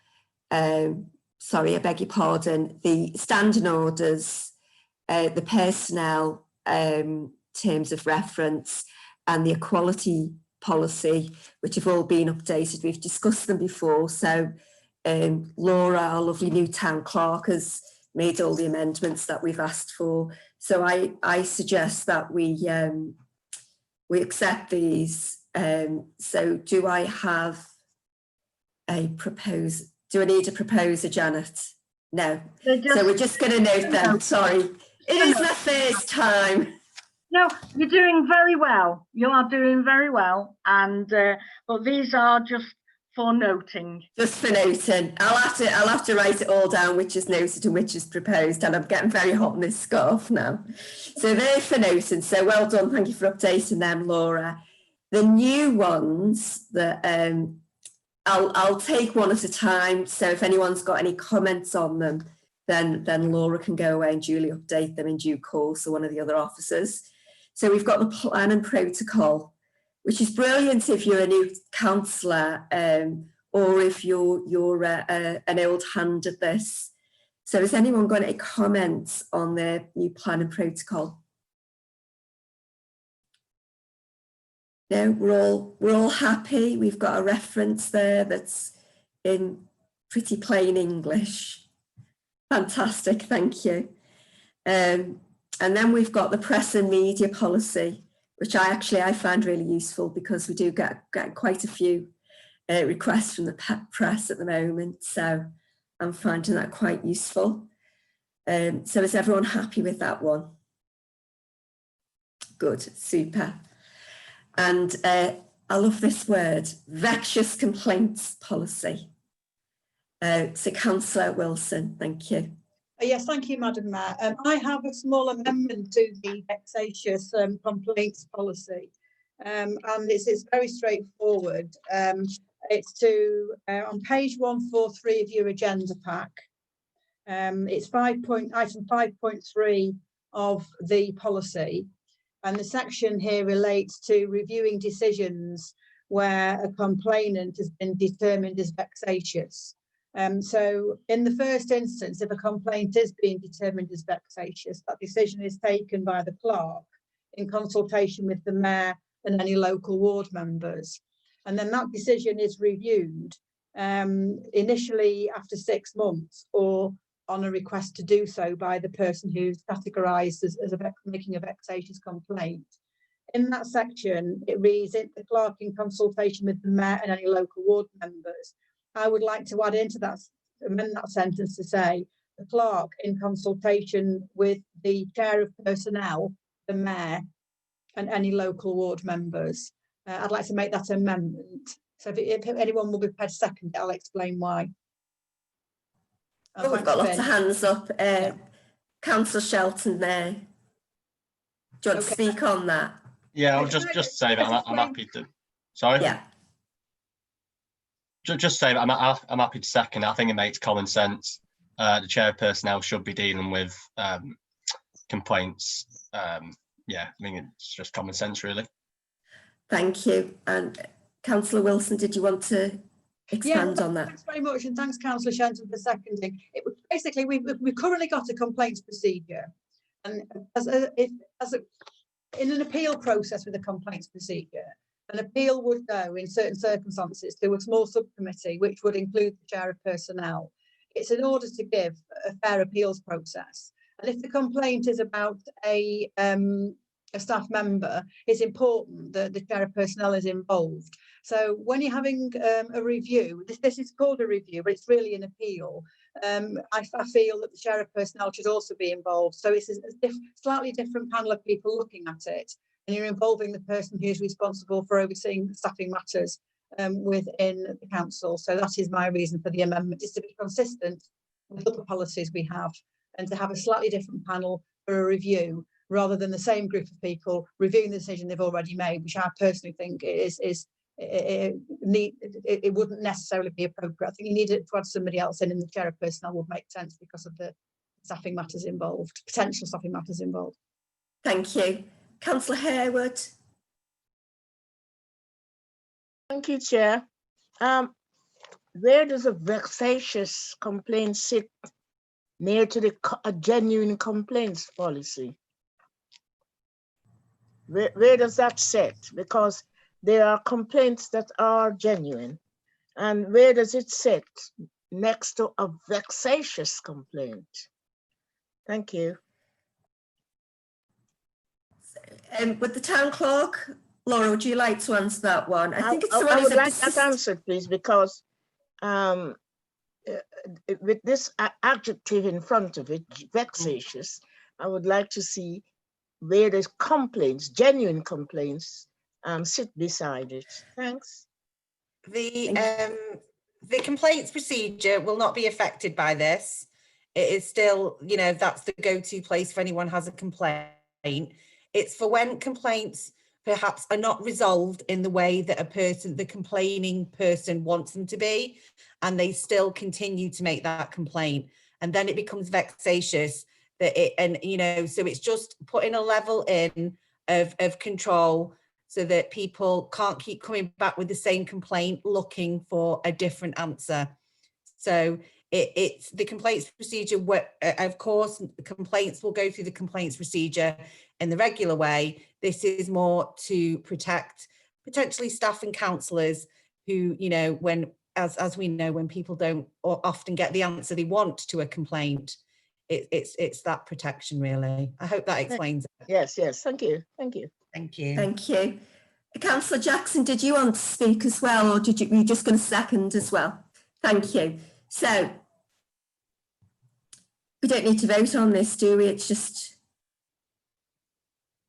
[SPEAKER 2] sorry, I beg your pardon, the standing orders, the personnel terms of reference, and the equality policy, which have all been updated. We've discussed them before. So Laura, our lovely new town clerk, has made all the amendments that we've asked for. So I suggest that we accept these. So do I have a propose? Do I need a proposer, Janet? No. So we're just going to note them. Sorry. It is my first time.
[SPEAKER 4] No, you're doing very well. You are doing very well. And but these are just for noting.
[SPEAKER 2] Just for noting. I'll have to write it all down, which is noted and which is proposed. And I'm getting very hot in this scarf now. So they're for noting. So well done. Thank you for updating them, Laura. The new ones that I'll take one at a time. So if anyone's got any comments on them, then Laura can go away and duly update them in due course, or one of the other officers. So we've got the plan and protocol, which is brilliant if you're a new councillor, or if you're an old hand at this. So has anyone got any comments on the new plan and protocol? No, we're all happy. We've got a reference there that's in pretty plain English. Fantastic, thank you. And then we've got the press and media policy, which I find really useful, because we do get quite a few requests from the press at the moment. So I'm finding that quite useful. So is everyone happy with that one? Good, super. And I love this word, vexatious complaints policy. So Councillor Wilson, thank you.
[SPEAKER 10] Yes, thank you, Madam Mayor. I have a small amendment to the vexatious complaints policy, and it's very straightforward. It's to on page 143 of your agenda pack. It's item 5.3 of the policy, and the section here relates to reviewing decisions where a complainant has been determined as vexatious. So in the first instance, if a complaint is being determined as vexatious, that decision is taken by the clerk in consultation with the mayor and any local ward members. And then that decision is reviewed initially after 6 months, or on a request to do so by the person who's categorised as making a vexatious complaint. In that section, it reads, "It the clerk in consultation with the mayor and any local ward members." I would like to add into that, amend that sentence to say, "The clerk in consultation with the chair of personnel, the mayor and any local ward members." I'd like to make that amendment. So if anyone will be prepared to second, I'll explain why.
[SPEAKER 2] Oh, we've got lots of hands up. Councillor Shelton there. Do you want to speak on that?
[SPEAKER 15] Yeah, I'll just say that I'm happy to. Sorry.
[SPEAKER 2] Yeah.
[SPEAKER 15] Just say that I'm happy to second it. I think it makes common sense. The chair of personnel should be dealing with complaints. Yeah, I mean, it's just common sense, really.
[SPEAKER 2] Thank you. And Councillor Wilson, did you want to expand on that?
[SPEAKER 10] Thanks very much, and thanks, Councillor Shenton, for seconding. It was basically we've currently got a complaints procedure, and in an appeal process with a complaints procedure, an appeal would go in certain circumstances to a small subcommittee, which would include the chair of personnel. It's in order to give a fair appeals process, and if the complaint is about a staff member, it's important that the chair of personnel is involved. So when you're having a review, this is called a review, but it's really an appeal. I feel that the chair of personnel should also be involved. So it's a slightly different panel of people looking at it, and you're involving the person who's responsible for overseeing staffing matters within the council. So that is my reason for the amendment, is to be consistent with other policies we have, and to have a slightly different panel for a review, rather than the same group of people reviewing the decision they've already made, which I personally think it wouldn't necessarily be appropriate. I think you needed to add somebody else in, and the chair of personnel would make sense because of the staffing matters involved, potential staffing matters involved.
[SPEAKER 2] Thank you. Councillor Harewood.
[SPEAKER 3] Thank you, Chair. Where does a vexatious complaint sit near to a genuine complaints policy? Where does that sit? Because there are complaints that are genuine. And where does it sit next to a vexatious complaint? Thank you.
[SPEAKER 2] With the town clerk, Laura, would you like to answer that one? I think it's the one
[SPEAKER 3] I would like that answered, please, because with this adjective in front of it, vexatious, I would like to see where there's complaints, genuine complaints, sit beside it. Thanks.
[SPEAKER 1] The complaints procedure will not be affected by this. It is still, you know, that's the go-to place if anyone has a complaint. It's for when complaints perhaps are not resolved in the way that the complaining person wants them to be, and they still continue to make that complaint, and then it becomes vexatious. So it's just putting a level in of control so that people can't keep coming back with the same complaint looking for a different answer. So it's the complaints procedure. Of course, complaints will go through the complaints procedure in the regular way. This is more to protect potentially staff and councillors who, you know, as we know, when people don't often get the answer they want to a complaint, it's that protection, really. I hope that explains it.
[SPEAKER 3] Yes, thank you. Thank you.
[SPEAKER 1] Thank you.
[SPEAKER 2] Thank you. Councillor Jackson, did you want to speak as well, or were you just going to second as well? Thank you. So we don't need to vote on this, do we? It's just,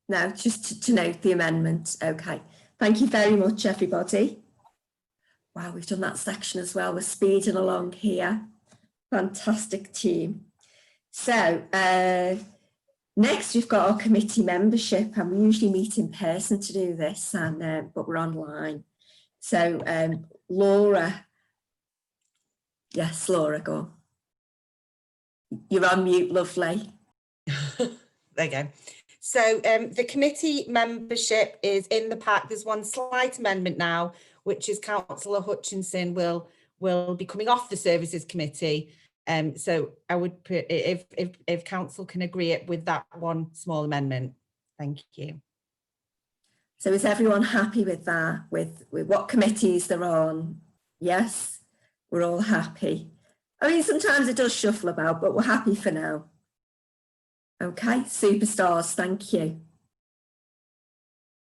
[SPEAKER 2] no, just to note the amendment. Okay. Thank you very much, everybody. Wow, we've done that section as well. We're speeding along here. Fantastic team. So next we've got our committee membership, and we usually meet in person to do this, but we're online. So Laura, yes, Laura, go. You're on mute, lovely.
[SPEAKER 1] There you go. So the committee membership is in the pack. There's one slight amendment now, which is Councillor Hutchinson will be coming off the services committee. So I would put, if council can agree it with that one small amendment. Thank you.
[SPEAKER 2] So is everyone happy with that, with what committees they're on? Yes. We're all happy. I mean, sometimes it does shuffle about, but we're happy for now. Okay, superstars, thank you.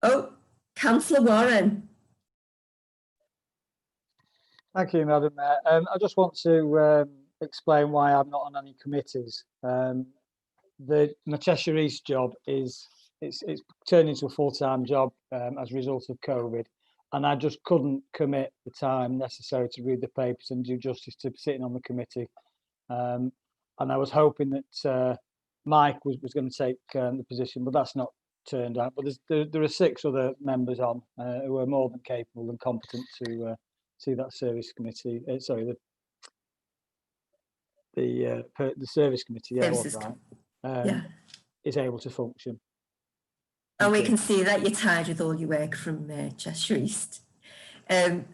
[SPEAKER 2] Oh, Councillor Warren.
[SPEAKER 13] Thank you, Madam Mayor. I just want to explain why I'm not on any committees. My Cheshire East job it's turned into a full-time job as a result of COVID, and I just couldn't commit the time necessary to read the papers and do justice to sitting on the committee. And I was hoping that Mike was going to take the position, but that's not turned out. But there are 6 other members on who are more than capable and competent to see that service committee. Sorry, the service committee. Yeah, was right. Is able to function.
[SPEAKER 2] And we can see that you're tired with all your work from Cheshire East. And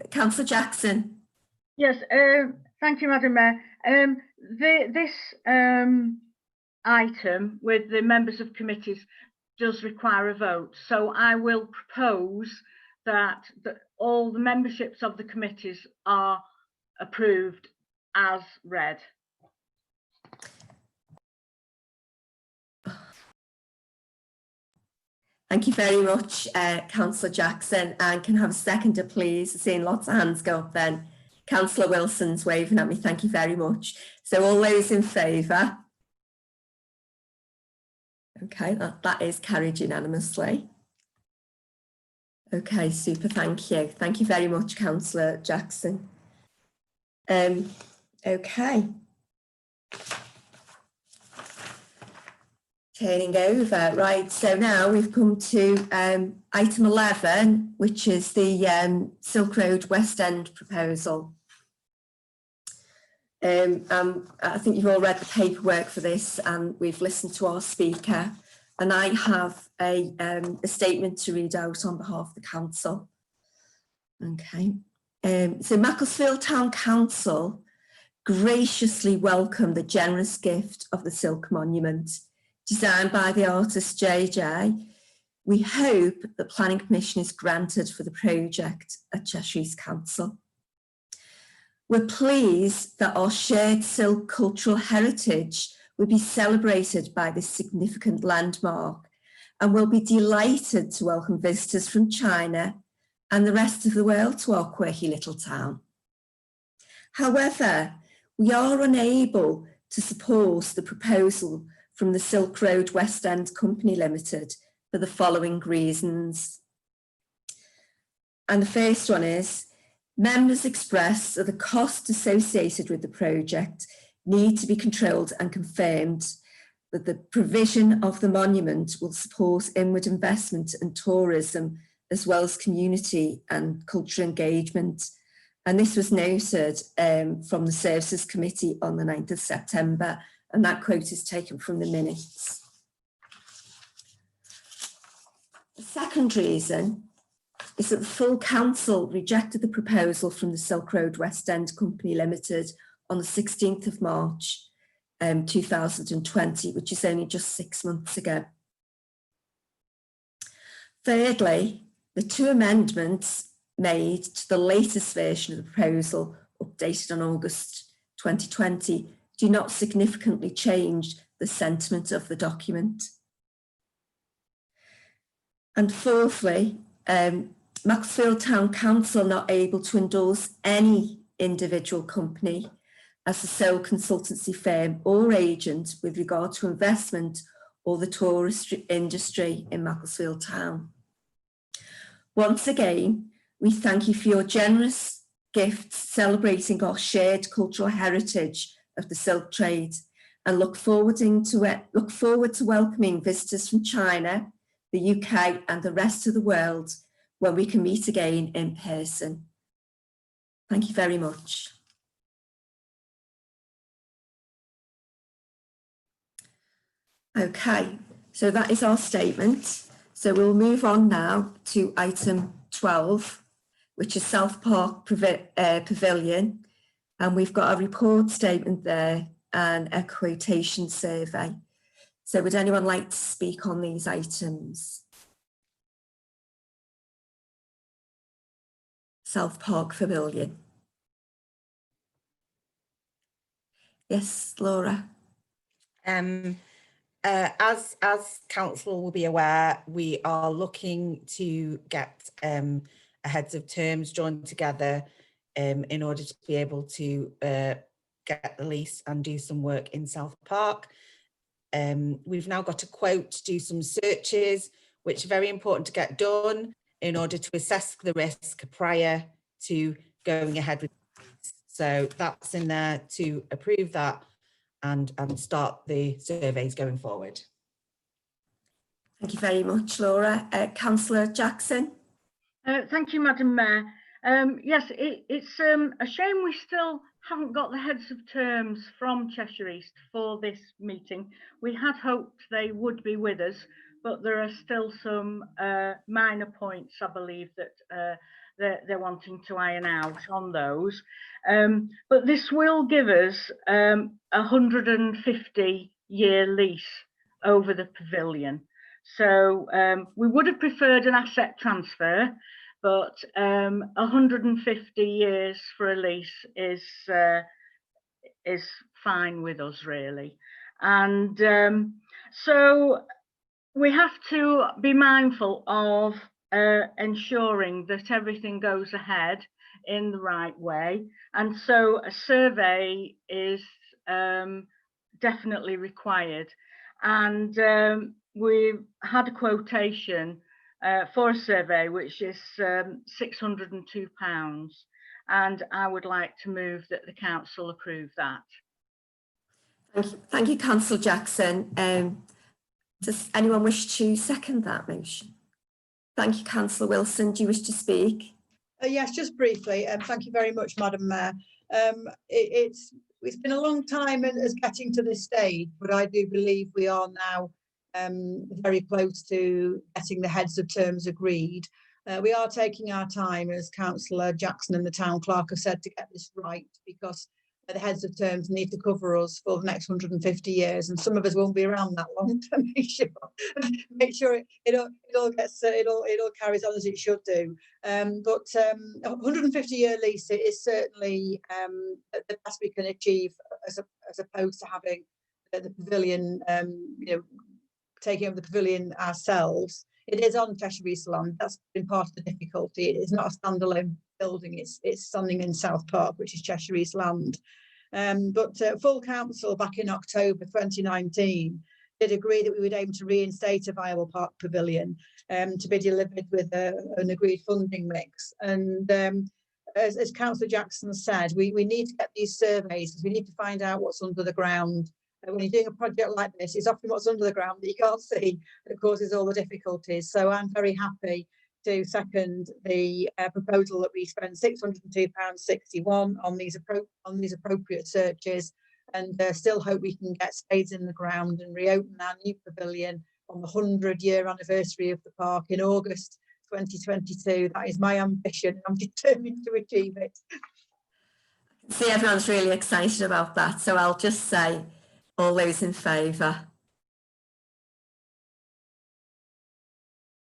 [SPEAKER 2] Councillor Jackson.
[SPEAKER 4] Yes, thank you, Madam Mayor. This item with the members of committees does require a vote. So I will propose that all the memberships of the committees are approved as read.
[SPEAKER 2] Thank you very much, Councillor Jackson. And can I have a seconder, please? Seeing lots of hands go up then. Councillor Wilson's waving at me. Thank you very much. So all those in favour? Okay, that is carried unanimously. Okay, super, thank you. Thank you very much, Councillor Jackson. Okay. Turning over, right, so now we've come to item 11, which is the Silk Road West End proposal. I think you've all read the paperwork for this and we've listened to our speaker, and I have a statement to read out on behalf of the council. Okay, so Macclesfield Town Council graciously welcomed the generous gift of the Silk Monument, designed by the artist JJ. We hope the planning permission is granted for the project at Cheshire East Council. We're pleased that our shared silk cultural heritage will be celebrated by this significant landmark, and we'll be delighted to welcome visitors from China and the rest of the world to our quirky little town. However, we are unable to support the proposal from the Silk Road West End Company Limited for the following reasons. And the first one is, members express that the costs associated with the project need to be controlled and confirmed that the provision of the monument will support inward investment and tourism, as well as community and cultural engagement. And this was noted from the Services Committee on the 9th of September, and that quote is taken from the minutes. The second reason is that the full council rejected the proposal from the Silk Road West End Company Limited on the 16th of March 2020, which is only just 6 months ago. Thirdly, the 2 amendments made to the latest version of the proposal, updated on August 2020, do not significantly change the sentiment of the document. And fourthly, Macclesfield Town Council not able to endorse any individual company as the sole consultancy firm or agent with regard to investment or the tourist industry in Macclesfield Town. Once again, we thank you for your generous gifts celebrating our shared cultural heritage of the silk trade, and look forward to welcoming visitors from China, the UK and the rest of the world when we can meet again in person. Thank you very much. Okay, so that is our statement. So we'll move on now to item 12, which is South Park Pavilion. And we've got a report statement there and a quotation survey. So would anyone like to speak on these items? South Park Pavilion. Yes, Laura.
[SPEAKER 1] As council will be aware, we are looking to get a heads of terms joined together in order to be able to get the lease and do some work in South Park. We've now got a quote to do some searches, which are very important to get done in order to assess the risk prior to going ahead with the lease. So that's in there to approve that and start the surveys going forward.
[SPEAKER 2] Thank you very much, Laura. Councillor Jackson.
[SPEAKER 4] Thank you, Madam Mayor. Yes, it's a shame we still haven't got the heads of terms from Cheshire East for this meeting. We had hoped they would be with us, but there are still some minor points, I believe, that they're wanting to iron out on those. But this will give us a 150-year lease over the pavilion. So we would have preferred an asset transfer, but 150 years for a lease is fine with us, really. And so we have to be mindful of ensuring that everything goes ahead in the right way. And so a survey is definitely required. And we've had a quotation for a survey, which is £602. And I would like to move that the council approve that.
[SPEAKER 2] Thank you, Councillor Jackson. Does anyone wish to second that motion? Thank you, Councillor Wilson. Do you wish to speak?
[SPEAKER 10] Yes, just briefly. Thank you very much, Madam Mayor. It's been a long time as getting to this stage, but I do believe we are now very close to getting the heads of terms agreed. We are taking our time, as Councillor Jackson and the Town Clerk have said, to get this right, because the heads of terms need to cover us for the next 150 years, and some of us won't be around that long to make sure it all carries on as it should do. But 150-year lease is certainly the best we can achieve, as opposed to having the pavilion, taking over the pavilion ourselves. It is on Cheshire East land. That's been part of the difficulty. It is not a standalone building. It's standing in South Park, which is Cheshire East land. But full council back in October 2019 did agree that we would aim to reinstate a viable park pavilion to be delivered with an agreed funding mix. And as Councillor Jackson said, we need to get these surveys, because we need to find out what's under the ground. When you're doing a project like this, it's often what's under the ground that you can't see that causes all the difficulties. So I'm very happy to second the proposal that we spend £602.61 on these appropriate searches, and still hope we can get spades in the ground and reopen our new pavilion on the 100-year anniversary of the park in August 2022. That is my ambition. I'm determined to achieve it.
[SPEAKER 2] See, everyone's really excited about that, so I'll just say, all those in favour?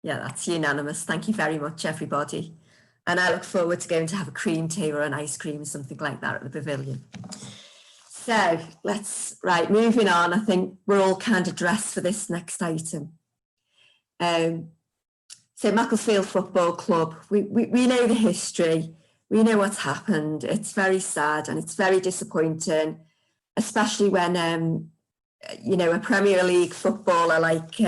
[SPEAKER 2] Yeah, that's unanimous. Thank you very much, everybody. And I look forward to going to have a cream tea or an ice cream or something like that at the pavilion. So moving on. I think we're all kind of dressed for this next item. So Macclesfield Football Club, we know the history. We know what's happened. It's very sad and it's very disappointing, especially when, a Premier League footballer like,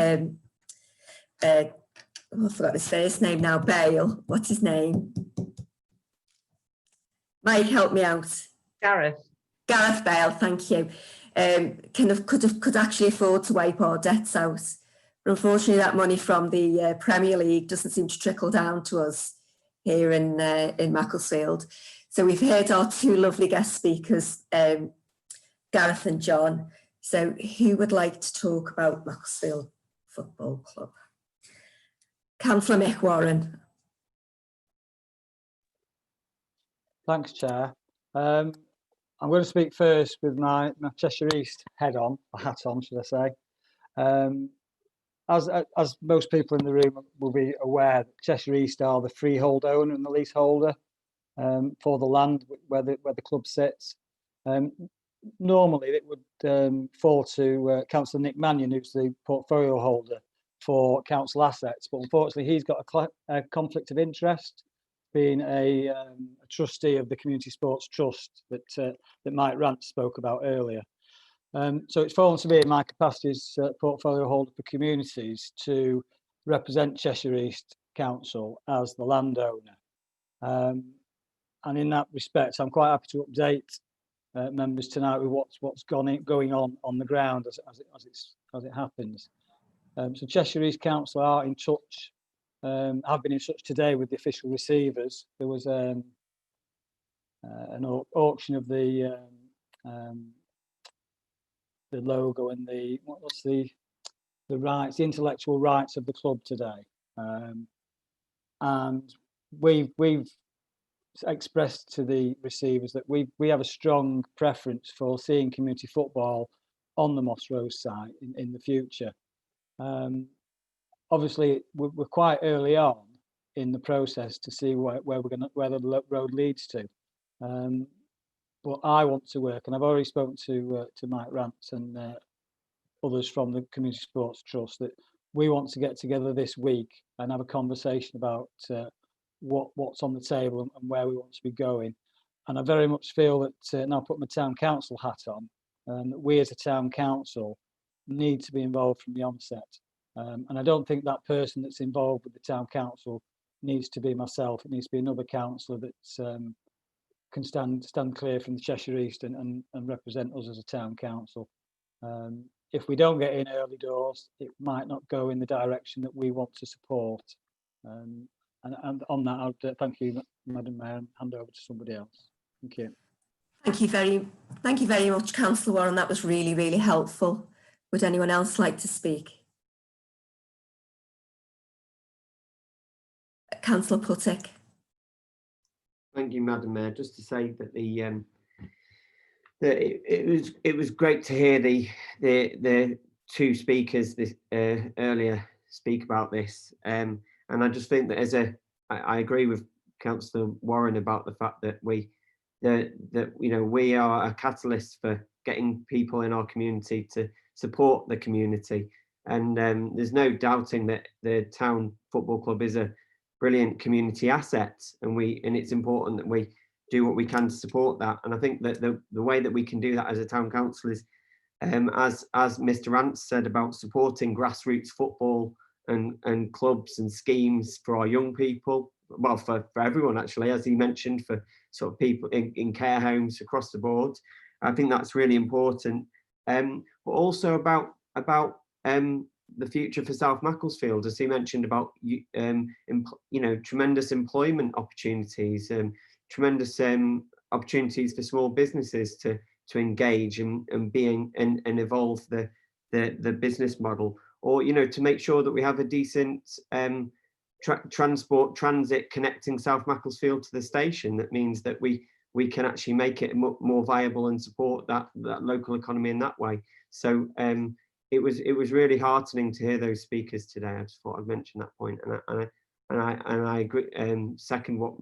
[SPEAKER 2] I forgot his first name now, Bale. What's his name? Mike, help me out.
[SPEAKER 1] Gareth
[SPEAKER 2] Bale, thank you. Could actually afford to wipe our debts out. But unfortunately, that money from the Premier League doesn't seem to trickle down to us here in Macclesfield. So we've heard our two lovely guest speakers, Gareth and John. So who would like to talk about Macclesfield Football Club? Councillor Mick Warren.
[SPEAKER 13] Thanks, Chair. I'm going to speak first with my Cheshire East hat on, should I say. As most people in the room will be aware, Cheshire East are the freehold owner and the leaseholder for the land where the club sits. normally it would fall to Councillor Nick Mannion, who's the portfolio holder for council assets, but unfortunately he's got a conflict of interest, being a trustee of the Community Sports Trust that Mike Rant spoke about earlier. So it's fallen to me in my capacity as portfolio holder for communities to represent Cheshire East Council as the landowner. And in that respect, I'm quite happy to update members tonight with what's going on the ground as it happens. So Cheshire East Council are in touch. I've been in touch today with the official receivers. There was an auction of the logo and the rights, the intellectual rights of the club today, and we've expressed to the receivers that we have a strong preference for seeing community football on the Moss Rose site in the future. Obviously, we're quite early on in the process to see where the road leads to. But I want to work, and I've already spoken to Mike Rant and others from the Community Sports Trust, that we want to get together this week and have a conversation about what's on the table and where we want to be going. And I very much feel that now put my town council hat on, that we as a town council need to be involved from the onset. And I don't think that person that's involved with the town council needs to be myself. It needs to be another councillor that can stand clear from the Cheshire East and represent us as a town council. If we don't get in early doors, it might not go in the direction that we want to support. And on that, I'd thank you, Madam Mayor, and hand over to somebody else. Thank you.
[SPEAKER 2] Thank you very much, Councillor Warren. That was really, really helpful. Would anyone else like to speak? Councillor Puttick.
[SPEAKER 5] Thank you, Madam Mayor. Just to say that it was great to hear the two speakers earlier speak about this, and I just think that I agree with Councillor Warren about the fact that we are a catalyst for getting people in our community to support the community, and there's no doubting that the town football club is a brilliant community asset, and it's important that we do what we can to support that. And I think that the way that we can do that as a town council is, as Mr. Rance said, about supporting grassroots football and clubs and schemes for our young people, well, for everyone actually, as he mentioned, for sort of people in care homes across the board. I think that's really important, but also about the future for South Macclesfield, as he mentioned, about tremendous employment opportunities, tremendous opportunities for small businesses to engage and evolve the business model, or to make sure that we have a decent transit connecting South Macclesfield to the station. That means that we can actually make it more viable and support that local economy in that way. So it was really heartening to hear those speakers today. I just thought I'd mention that point, and I agree, second what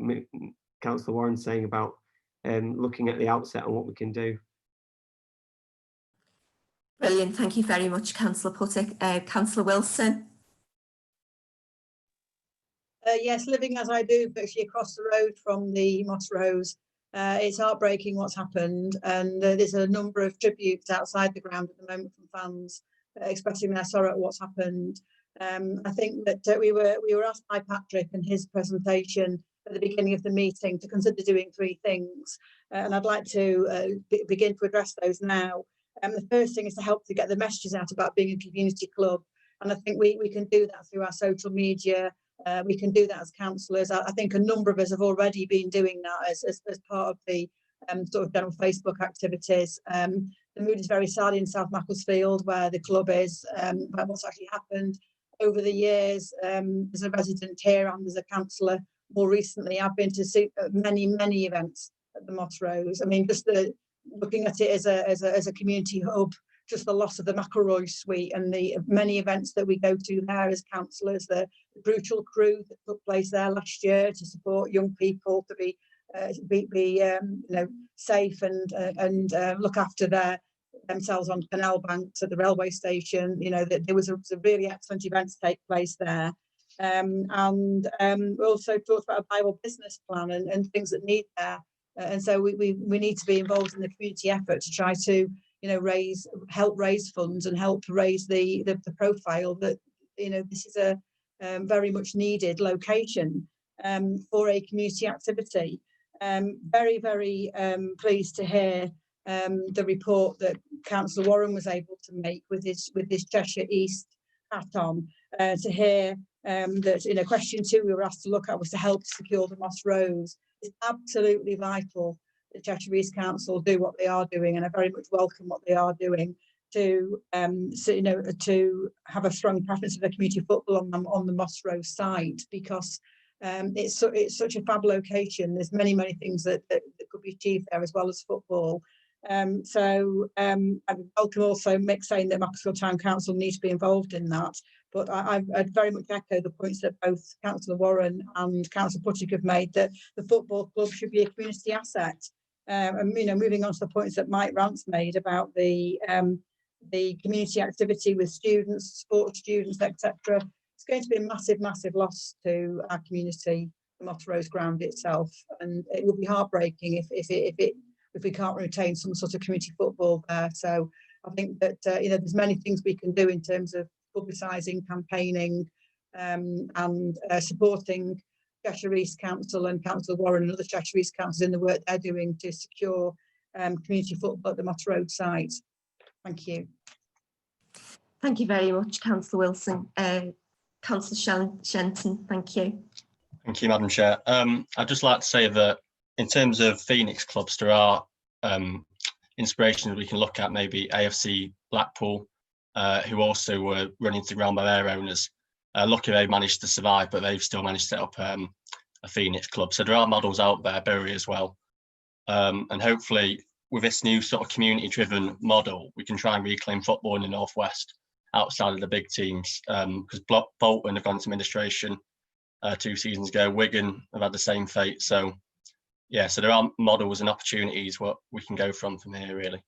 [SPEAKER 5] Councillor Warren's saying about looking at the outset and what we can do.
[SPEAKER 2] Brilliant. Thank you very much, Councillor Puttick. Councillor Wilson.
[SPEAKER 10] Yes, living as I do, actually across the road from the Moss Rose, it's heartbreaking what's happened, and there's a number of tributes outside the ground at the moment from fans expressing their sorrow at what's happened. I think that we were asked by Patrick in his presentation at the beginning of the meeting to consider doing three things, and I'd like to begin to address those now. The first thing is to help to get the messages out about being a community club, and I think we can do that through our social media. We can do that as councillors. I think a number of us have already been doing that as part of the sort of general Facebook activities. The mood is very sad in South Macclesfield, where the club is, about what's actually happened over the years. As a resident here and as a councillor more recently, I've been to see many events at the Moss Rose. I mean, just looking at it as a community hub, just the loss of the McElroy suite and the many events that we go to there as councillors, the brutal crew that took place there last year to support young people, to be safe and look after themselves on canal banks at the railway station. That there was a really excellent event to take place there. We also talked about a viable business plan and things that need there. And so we need to be involved in the community effort to try to, help raise funds and help raise the profile that, this is a very much needed location for a community activity. Very, very pleased to hear the report that Councillor Warren was able to make with this Cheshire East hat on, to hear that question 2 we were asked to look at was to help secure the Moss Rose. It's absolutely vital that Cheshire East Council do what they are doing, and I very much welcome what they are doing to to have a strong preference for the community football on the Moss Rose site, because it's such a fab location. There's many things that could be achieved there as well as football. I welcome also Mick saying that Macclesfield Town Council need to be involved in that. But I'd very much echo the points that both Councillor Warren and Councillor Puttick have made, that the football club should be a community asset. And moving on to the points that Mike Rance made about the community activity with students, sports students, etc. It's going to be a massive loss to our community, the Moss Rose ground itself, and it will be heartbreaking if we can't retain some sort of community football there. So I think that there's many things we can do in terms of publicising, campaigning, and supporting Cheshire East Council and Councillor Warren and other Cheshire East councils in the work they're doing to secure community football at the Moss Road site. Thank you.
[SPEAKER 2] Thank you very much, Councillor Wilson. Councillor Shenton, thank you.
[SPEAKER 15] Thank you, Madam Chair. I'd just like to say that in terms of Phoenix clubs, there are inspirations we can look at, maybe AFC Blackpool, who also were running to ground by their owners. Lucky they managed to survive, but they've still managed to set up a Phoenix club. So there are models out there, Bury as well. And hopefully with this new sort of community-driven model, we can try and reclaim football in the Northwest outside of the big teams. Because Bolton have gone into administration 2 seasons ago. Wigan have had the same fate. So yeah, so there are models and opportunities what we can go from here, really.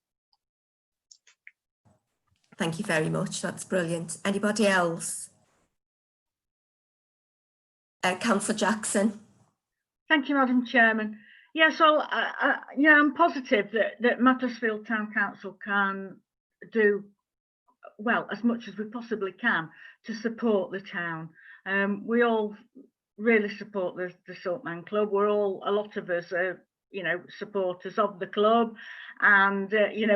[SPEAKER 2] Thank you very much. That's brilliant. Anybody else? Councillor Jackson.
[SPEAKER 4] Thank you, Madam Chairman. Yeah, so I'm positive that Macclesfield Town Council can do well as much as we possibly can to support the town. We all really support the Saltman Club. We're all, a lot of us are, supporters of the club, and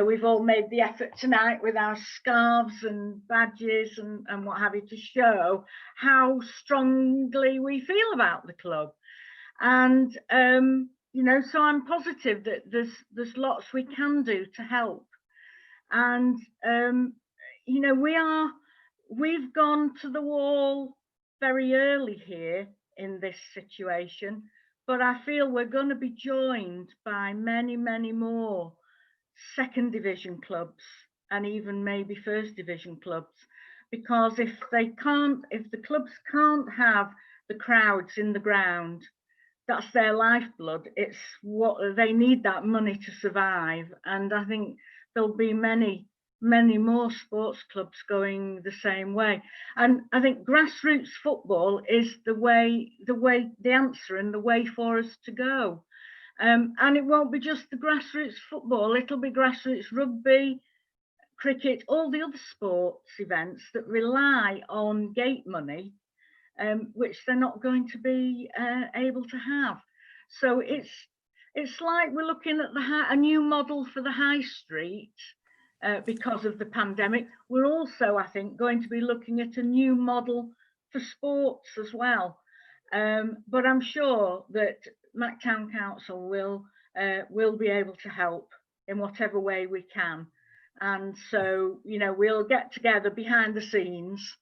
[SPEAKER 4] we've all made the effort tonight with our scarves and badges and what have you to show how strongly we feel about the club. And so I'm positive that there's lots we can do to help. And we've gone to the wall very early here in this situation, but I feel we're going to be joined by many more second division clubs and even maybe first division clubs, because if the clubs can't have the crowds in the ground, that's their lifeblood. It's what they need, that money to survive. And I think there'll be many more sports clubs going the same way. And I think grassroots football is the answer and the way for us to go. And it won't be just the grassroots football, it'll be grassroots rugby, cricket, all the other sports events that rely on gate money, which they're not going to be able to have. So it's like we're looking at a new model for the high street. Because of the pandemic, we're also, I think, going to be looking at a new model for sports as well. But I'm sure that Mac Town Council will be able to help in whatever way we can. And so, we'll get together behind the scenes,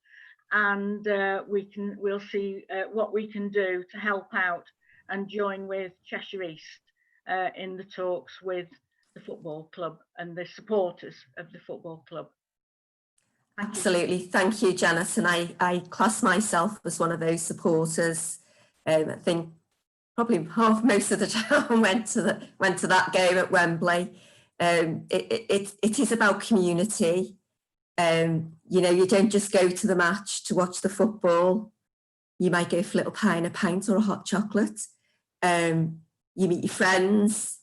[SPEAKER 4] and we'll see what we can do to help out and join with Cheshire East in the talks with the football club and the supporters of the football club.
[SPEAKER 2] Absolutely. Thank you, Janice. And I class myself as one of those supporters. I think probably most of the town went to that game at Wembley. It is about community. You know, you don't just go to the match to watch the football. You might go for a little pie and a pint or a hot chocolate. You meet your friends,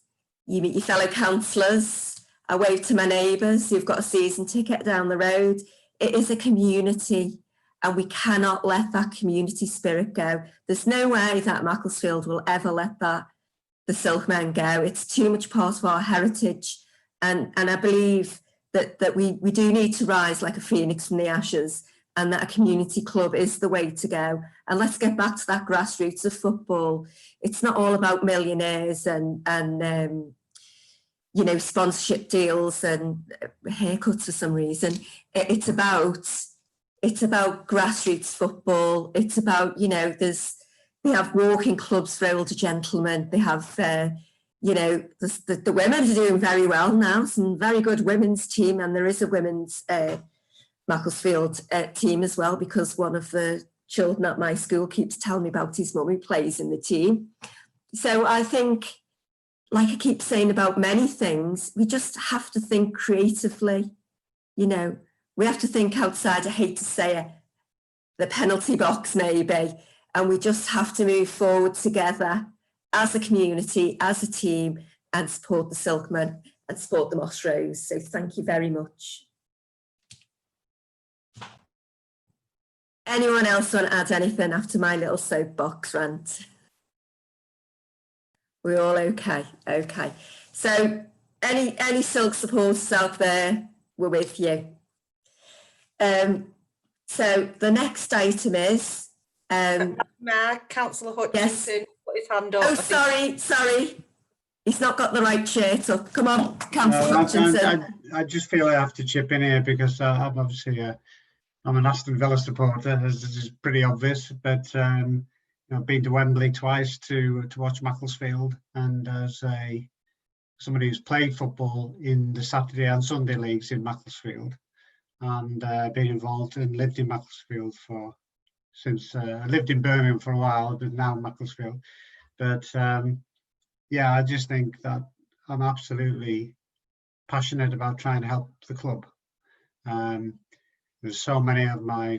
[SPEAKER 2] you meet your fellow councillors. I wave to my neighbours who've got a season ticket down the road. It is a community, and we cannot let that community spirit go. There's no way that Macclesfield will ever let the Silkmen go. It's too much part of our heritage, and I believe that we do need to rise like a phoenix from the ashes, and that a community club is the way to go. And let's get back to that grassroots of football. It's not all about millionaires and you know, sponsorship deals and haircuts for some reason. It's about grassroots football. It's about, you know, they have walking clubs for older gentlemen. They have, you know, the women are doing very well now, some very good women's team, and there is a women's Macclesfield team as well, because one of the children at my school keeps telling me about his mum who plays in the team. So I think, like I keep saying about many things, we just have to think creatively. You know, we have to think outside, I hate to say it, the penalty box maybe, and we just have to move forward together as a community, as a team, and support the Silkmen and support the Moss Rose. So thank you very much. Anyone else want to add anything after my little soapbox rant? We're all okay. Okay. So any Silk supporters out there, we're with you. So the next item is
[SPEAKER 1] Mayor, Councillor Hutchinson,
[SPEAKER 2] yes.
[SPEAKER 1] put his hand up.
[SPEAKER 2] Oh, sorry. He's not got the right shirt up. Come on, Councillor Hutchinson.
[SPEAKER 14] I just feel I have to chip in here because I'm obviously I'm an Aston Villa supporter, as this is pretty obvious, but you know, been to Wembley twice to watch Macclesfield, and as somebody who's played football in the Saturday and Sunday leagues in Macclesfield, and been involved and lived in Macclesfield since I lived in Birmingham for a while, but now Macclesfield. But yeah, I just think that I'm absolutely passionate about trying to help the club. There's so many of my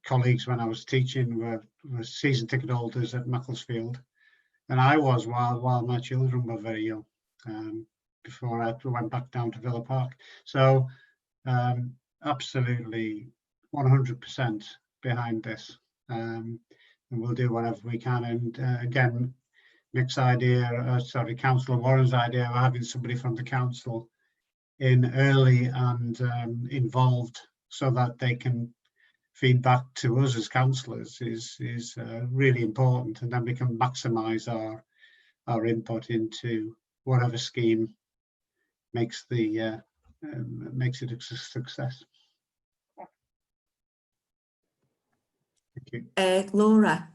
[SPEAKER 14] colleagues when I was teaching were season ticket holders at Macclesfield, and I was while my children were very young, before I went back down to Villa Park. So absolutely 100% behind this, and we'll do whatever we can. And again, Nick's idea, Councillor Warren's idea of having somebody from the council in early and involved so that they can feedback to us as councillors is really important, and then we can maximise our input into whatever scheme makes it a success. Thank you.
[SPEAKER 2] Laura.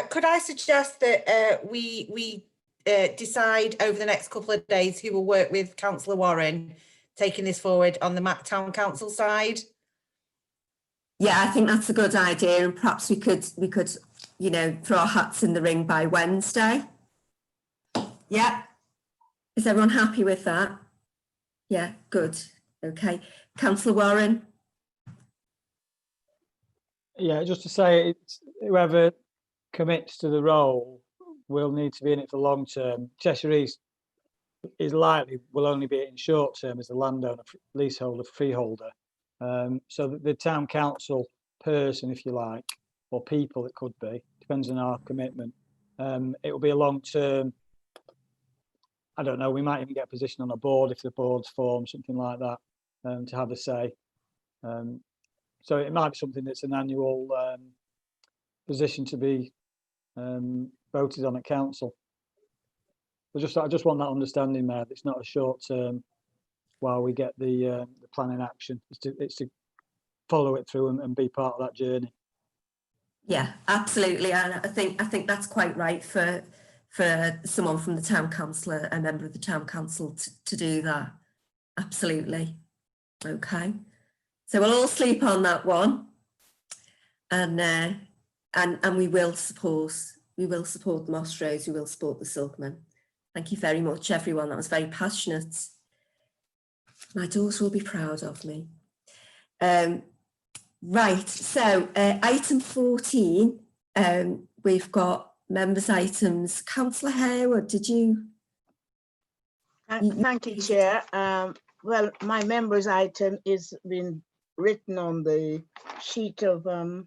[SPEAKER 1] Could I suggest that we decide over the next couple of days who will work with Councillor Warren taking this forward on the Mac Town Council side?
[SPEAKER 2] Yeah, I think that's a good idea, and perhaps we could, you know, throw our hats in the ring by Wednesday. Yeah. Is everyone happy with that? Yeah, good. Okay. Councillor Warren.
[SPEAKER 13] Yeah, just to say, it's whoever commits to the role will need to be in it for long term. Cheshire East is likely will only be in short term as the landowner, leaseholder, freeholder. So the town council person, if you like, or people, it could be, depends on our commitment. It will be a long term. I don't know, we might even get a position on a board if the board's formed, something like that, to have a say. So it might be something that's an annual position to be voted on at council. I just want that understanding, Mayor. It's not a short term while we get the plan in action. It's to follow it through and be part of that journey.
[SPEAKER 2] Yeah, absolutely. And I think that's quite right for someone from the town council, a member of the town council, to do that. Absolutely. Okay. So we'll all sleep on that one, and and we will support the Moss Rose, we will support the Silkmen. Thank you very much, everyone. That was very passionate. My daughter will be proud of me. Right, so item 14, we've got members' items. Councillor Harewood, did you?
[SPEAKER 3] Thank you, Chair. Well, my members' item is been written on the sheet of the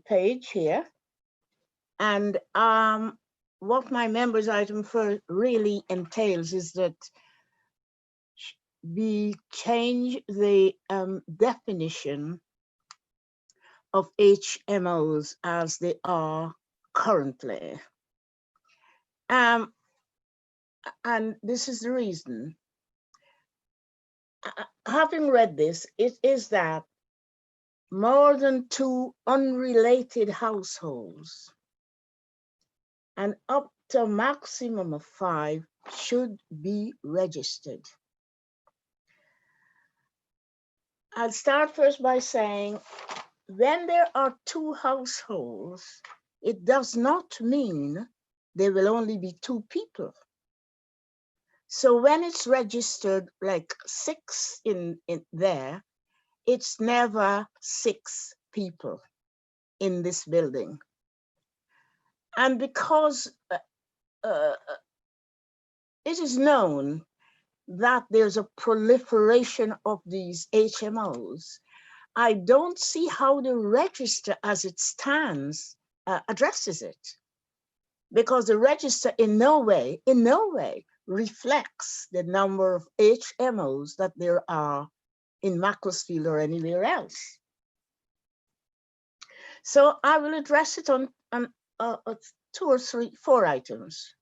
[SPEAKER 3] page here. And what my members' item for really entails is that we change the definition of HMOs as they are currently. And this is the reason. Having read this, it is that more than 2 unrelated households and up to a maximum of 5 should be registered. I'll start first by saying, when there are 2 households, it does not mean there will only be 2 people. So when it's registered like 6 in there, it's never 6 people in this building. And because it is known that there's a proliferation of these HMOs, I don't see how the register as it stands addresses it. Because the register in no way reflects the number of HMOs that there are in Macclesfield or anywhere else. So I will address it on 2 or 3, 4 items.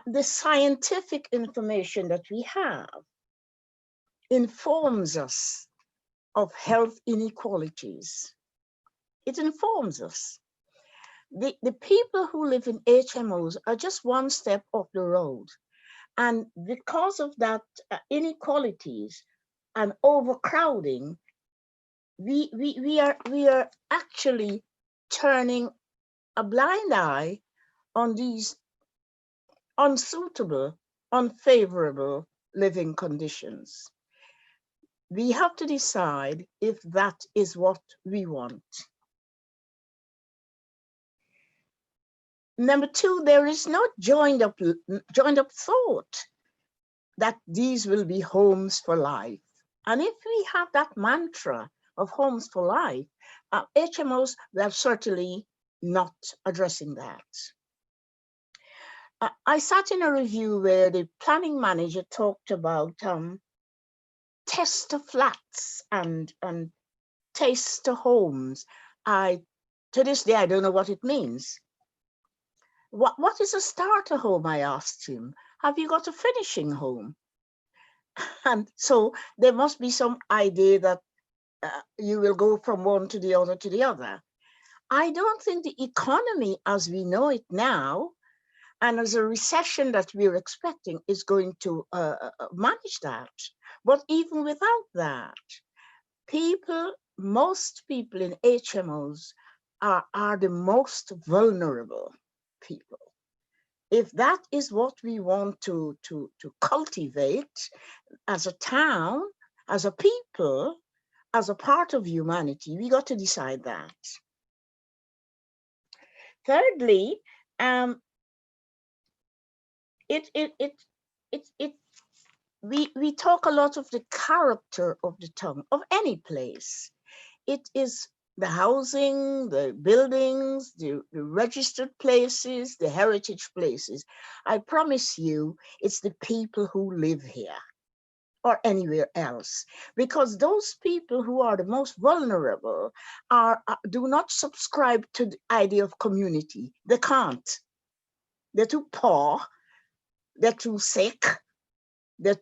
[SPEAKER 3] The scientific information that we have informs us of health inequalities. It informs us. The people who live in HMOs are just 1 step off the road. And because of that inequalities and overcrowding, we are actually turning a blind eye on these unsuitable, unfavorable living conditions. We have to decide if that is what we want. Number 2, there is no joined up thought that these will be homes for life. And if we have that mantra of homes for life, HMOs are certainly not addressing that. I sat in a review where the planning manager talked about tester flats and taster homes. To this day, I don't know what it means. What is a starter home, I asked him. Have you got a finishing home? And so there must be some idea that you will go from one to the other to the other. I don't think the economy as we know it now, and as a recession that we're expecting, is going to manage that. But even without that, most people in HMOs are the most vulnerable people. If that is what we want to cultivate as a town, as a people, as a part of humanity, we got to decide that. Thirdly, we talk a lot of the character of the town, of any place. It is the housing, the buildings, the registered places, the heritage places. I promise you, it's the people who live here or anywhere else, because those people who are the most vulnerable do not subscribe to the idea of community. They can't. They're too poor, they're too sick, they're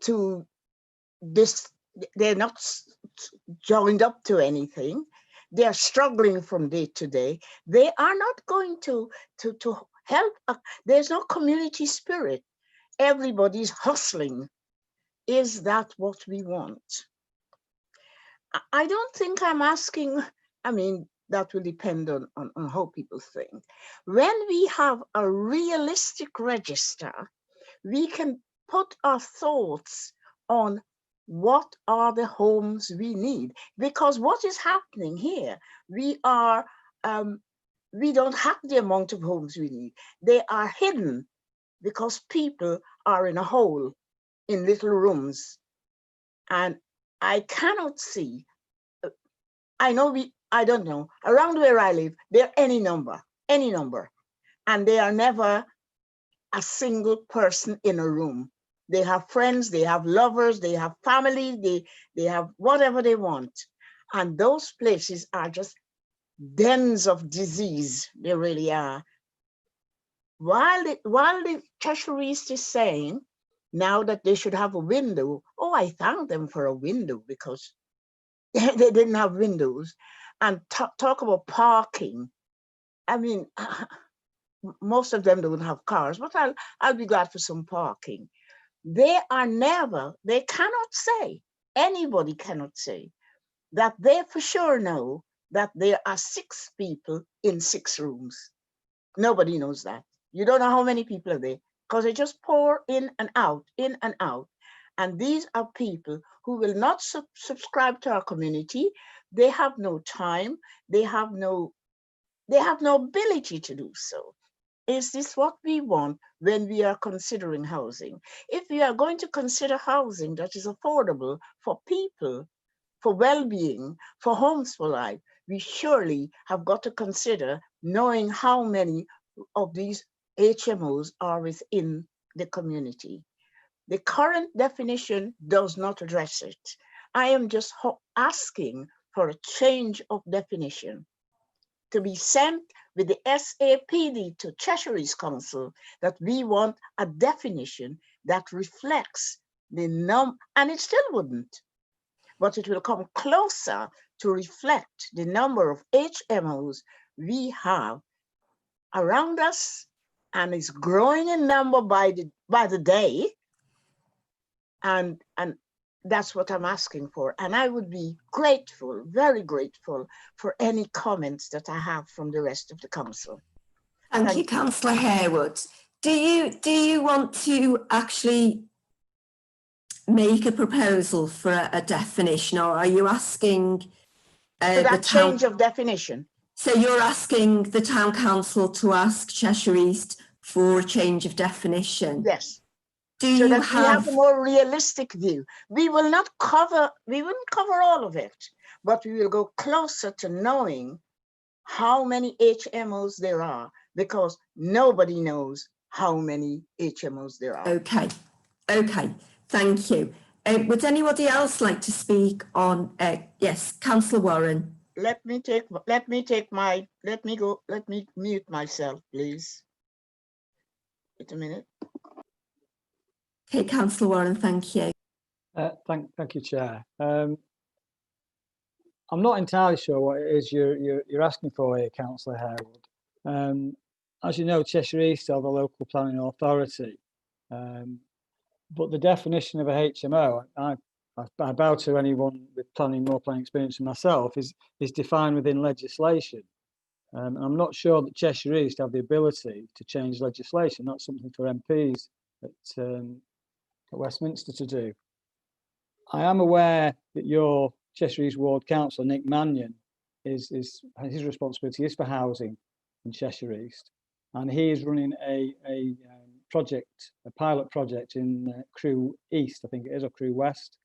[SPEAKER 3] not joined up to anything. They are struggling from day to day. They are not going to help. There's no community spirit. Everybody's hustling. Is that what we want? I don't think I'm asking, that will depend on how people think. When we have a realistic register, we can put our thoughts on what are the homes we need. Because what is happening here, we don't have the amount of homes we need. They are hidden because people are in a hole in little rooms. And I cannot see, I don't know, around where I live, there are any number, and they are never a single person in a room. They have friends, they have lovers, they have family, they have whatever they want. And those places are just dens of disease, they really are. While the Cheshire East is saying now that they should have a window, oh, I thank them for a window, because they didn't have windows. And talk about parking. I mean, most of them don't have cars, but I'll be glad for some parking. They cannot say, anybody cannot say that they for sure know that there are 6 people in 6 rooms. Nobody knows that. You don't know how many people are there, because they just pour in and out, in and out. And these are people who will not subscribe to our community. They have no time. They have no ability to do so. Is this what we want when we are considering housing? If we are going to consider housing that is affordable for people, for well-being, for homes for life, we surely have got to consider knowing how many of these HMOs are within the community. The current definition does not address it. I am just asking for a change of definition to be sent with the SAPD to Cheshire East Council, that we want a definition that reflects the and it still wouldn't, but it will come closer to reflect the number of HMOs we have around us, and is growing in number by the day. And that's what I'm asking for. And I would be grateful, very grateful, for any comments that I have from the rest of the council.
[SPEAKER 2] Thank you, Councillor Harewood. Do you want to actually make a proposal for a definition, or are you asking
[SPEAKER 3] the change of definition?
[SPEAKER 2] So you're asking the town council to ask Cheshire East for a change of definition?
[SPEAKER 3] Yes.
[SPEAKER 2] So
[SPEAKER 3] that we have a more realistic view. We wouldn't cover all of it, but we will go closer to knowing how many HMOs there are, because nobody knows how many HMOs there are.
[SPEAKER 2] Okay, thank you. Would anybody else like to speak on, yes, Councillor Warren.
[SPEAKER 3] Let me mute myself, please. Wait a minute.
[SPEAKER 2] Okay, Councillor Warren, thank you.
[SPEAKER 13] Thank you, Chair. I'm not entirely sure what it is you're asking for here, Councillor Harewood. As you know, Cheshire East are the local planning authority, but the definition of a HMO, I bow to anyone with more planning experience than myself, is defined within legislation. I'm not sure that Cheshire East have the ability to change legislation. That's something for MPs at Westminster to do. I am aware that your Cheshire East Ward Councillor, Nick Mannion, his responsibility is for housing in Cheshire East, and he is running a pilot project in Crewe East, I think it is, or Crewe West,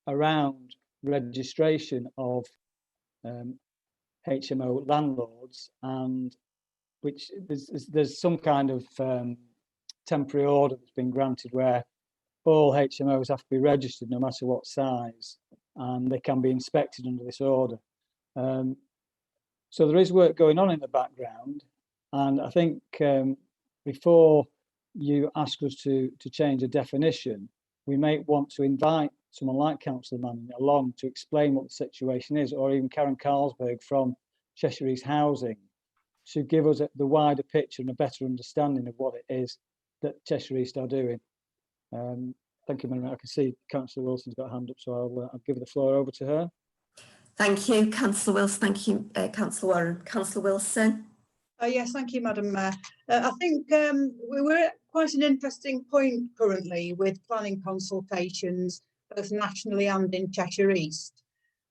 [SPEAKER 13] around registration of HMO landlords, and which there's some kind of temporary order that's been granted where all HMOs have to be registered no matter what size, and they can be inspected under this order. So there is work going on in the background, and I think before you ask us to change a definition, we may want to invite someone like Councillor Manning along to explain what the situation is, or even Karen Carlsberg from Cheshire East Housing, to give us the wider picture and a better understanding of what it is that Cheshire East are doing. Thank you very much. I can see Councillor Wilson's got a hand up, so I'll give the floor over to her.
[SPEAKER 2] Thank you, Councillor Wilson. Thank you, Councillor Warren. Councillor Wilson.
[SPEAKER 10] Yes, thank you, Madam Mayor. I think we're at quite an interesting point currently with planning consultations, both nationally and in Cheshire East.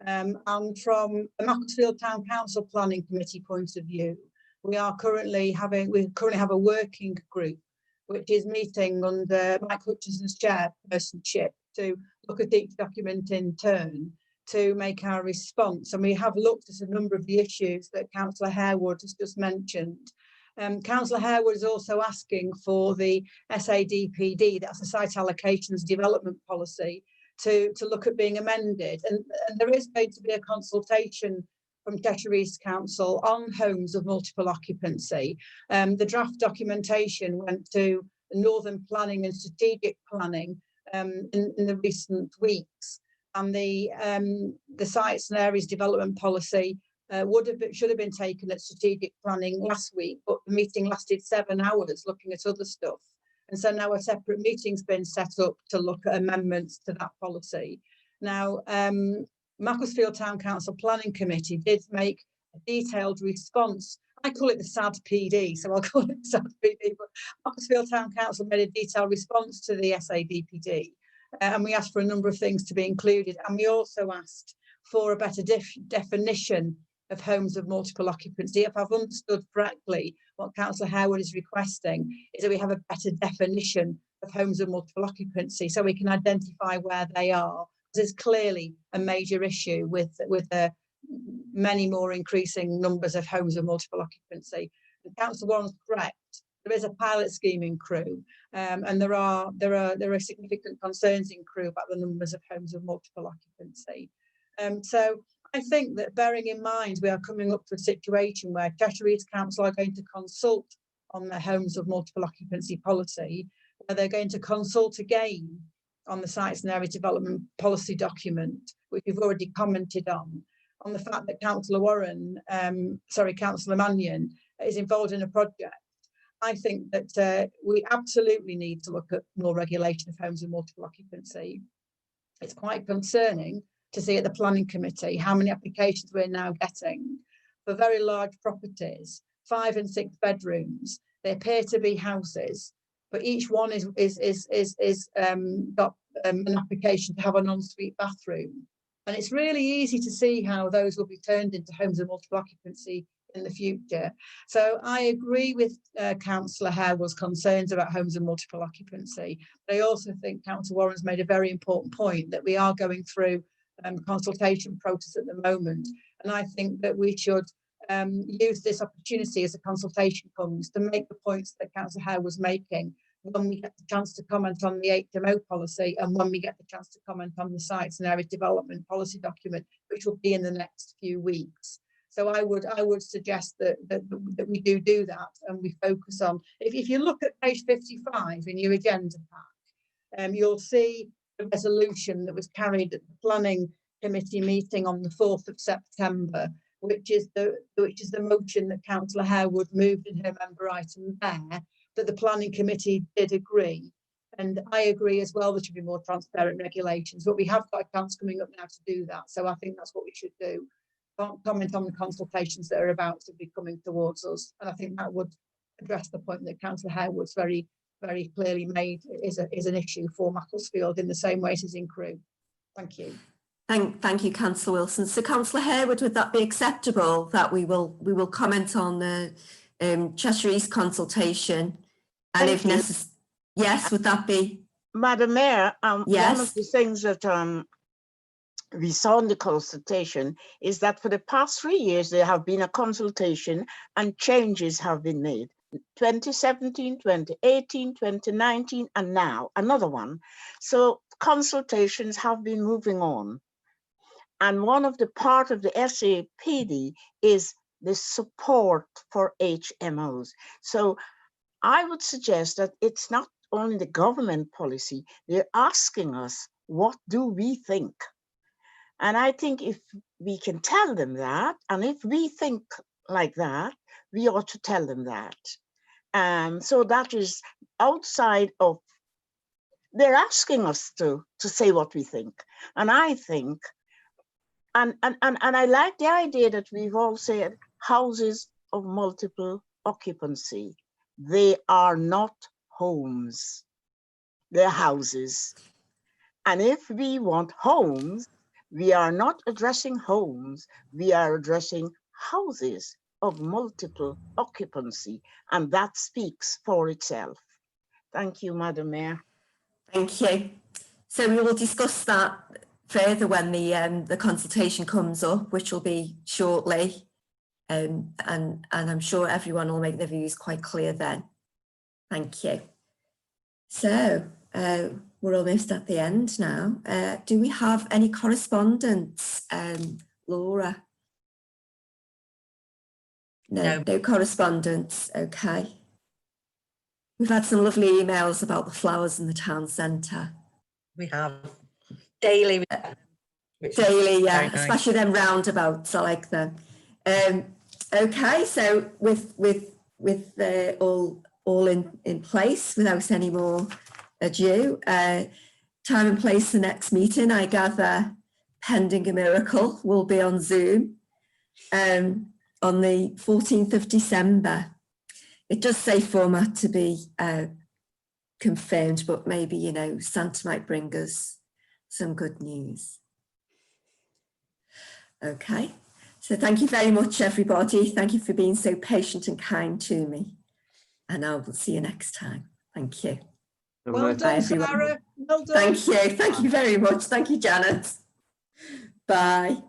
[SPEAKER 10] And from the Macclesfield Town Council Planning Committee point of view, we currently have a working group which is meeting under Mike Hutchinson's chairpersonship to look at each document in turn to make our response. And we have looked at a number of the issues that Councillor Harewood has just mentioned. Councillor Harewood is also asking for the SADPD, that's the Site Allocations Development Policy, to look at being amended. And there is going to be a consultation from Cheshire East Council on homes of multiple occupancy. The draft documentation went to Northern Planning and Strategic Planning in the recent weeks. And the Sites and Areas Development Policy should have been taken at strategic planning last week, but the meeting lasted 7 hours looking at other stuff. And so now a separate meeting's been set up to look at amendments to that policy. Now, Macclesfield Town Council Planning Committee did make a detailed response. I call it the SAD PD, so I'll call it the SAD PD, but Macclesfield Town Council made a detailed response to the SADPD. And we asked for a number of things to be included. And we also asked for a better definition of homes of multiple occupancy. If I've understood correctly, what Councillor Harewood is requesting is that we have a better definition of homes of multiple occupancy so we can identify where they are. There's clearly a major issue with the many more increasing numbers of homes of multiple occupancy. And Councillor Warren's correct. There is a pilot scheme in Crewe, and there are significant concerns in Crewe about the numbers of homes of multiple occupancy. So I think that, bearing in mind we are coming up to a situation where Cheshire East Council are going to consult on their homes of multiple occupancy policy, where they're going to consult again on the Sites and Area Development Policy document, which we've already commented on the fact that Councillor Mannion is involved in a project. I think that we absolutely need to look at more regulation of homes of multiple occupancy. It's quite concerning to see at the planning committee how many applications we're now getting for very large properties, 5 and 6 bedrooms. They appear to be houses, but each one is got an application to have an ensuite bathroom. And it's really easy to see how those will be turned into homes of multiple occupancy in the future. So I agree with Councillor Harewood's concerns about homes of multiple occupancy. But I also think Councillor Warren's made a very important point that we are going through consultation process at the moment. And I think that we should use this opportunity as a consultation comes to make the points that Councillor Harewood was making when we get the chance to comment on the HMO policy and when we get the chance to comment on the Sites and Area Development Policy document, which will be in the next few weeks. So I would suggest that we do that and we focus on, if you look at page 55 in your agenda pack, you'll see the resolution that was carried at the planning committee meeting on the 4th of September, which is the motion that Councillor Harewood moved in her member item there, that the planning committee did agree. And I agree as well, there should be more transparent regulations, but we have got a chance coming up now to do that. So I think that's what we should do. Comment on the consultations that are about to be coming towards us. And I think that would address the point that Councillor Harewood's very, very clearly made is an issue for Macclesfield in the same way as in Crewe. Thank you.
[SPEAKER 2] Thank you, Councillor Wilson. So Councillor Harewood, would that be acceptable that we will comment on the Cheshire East consultation? And if necessary, yes, would that be?
[SPEAKER 3] Madam Mayor,
[SPEAKER 2] yes.
[SPEAKER 3] One of the things that we saw in the consultation is that for the past 3 years, there have been a consultation and changes have been made. 2017, 2018, 2019, and now another one. So consultations have been moving on. And one of the part of the SAPD is the support for HMOs. So I would suggest that it's not only the government policy, they're asking us, what do we think? And I think if we can tell them that, and if we think like that, we ought to tell them that. So that is outside of, they're asking us to say what we think. And I think And I like the idea that we've all said houses of multiple occupancy. They are not homes, they're houses. And if we want homes, we are not addressing homes, we are addressing houses of multiple occupancy. And that speaks for itself. Thank you, Madam Mayor.
[SPEAKER 2] Thank you. So we will discuss that further when the consultation comes up, which will be shortly. And I'm sure everyone will make their views quite clear then. Thank you. So we're almost at the end now. Do we have any correspondence, Laura? No correspondence. Okay. We've had some lovely emails about the flowers in the town centre.
[SPEAKER 1] We have daily.
[SPEAKER 2] Daily, yeah, especially them roundabouts. I like them. Okay, so with all in place, without any more ado, time and place the next meeting, I gather, pending a miracle, will be on Zoom on the 14th of December. It does say format to be confirmed, but maybe, you know, Santa might bring us some good news. Okay, so thank you very much, everybody. Thank you for being so patient and kind to me. And I will see you next time. Thank you.
[SPEAKER 10] Well done, Sarah. Well done.
[SPEAKER 2] Thank you. Thank you very much. Thank you, Janet. Bye.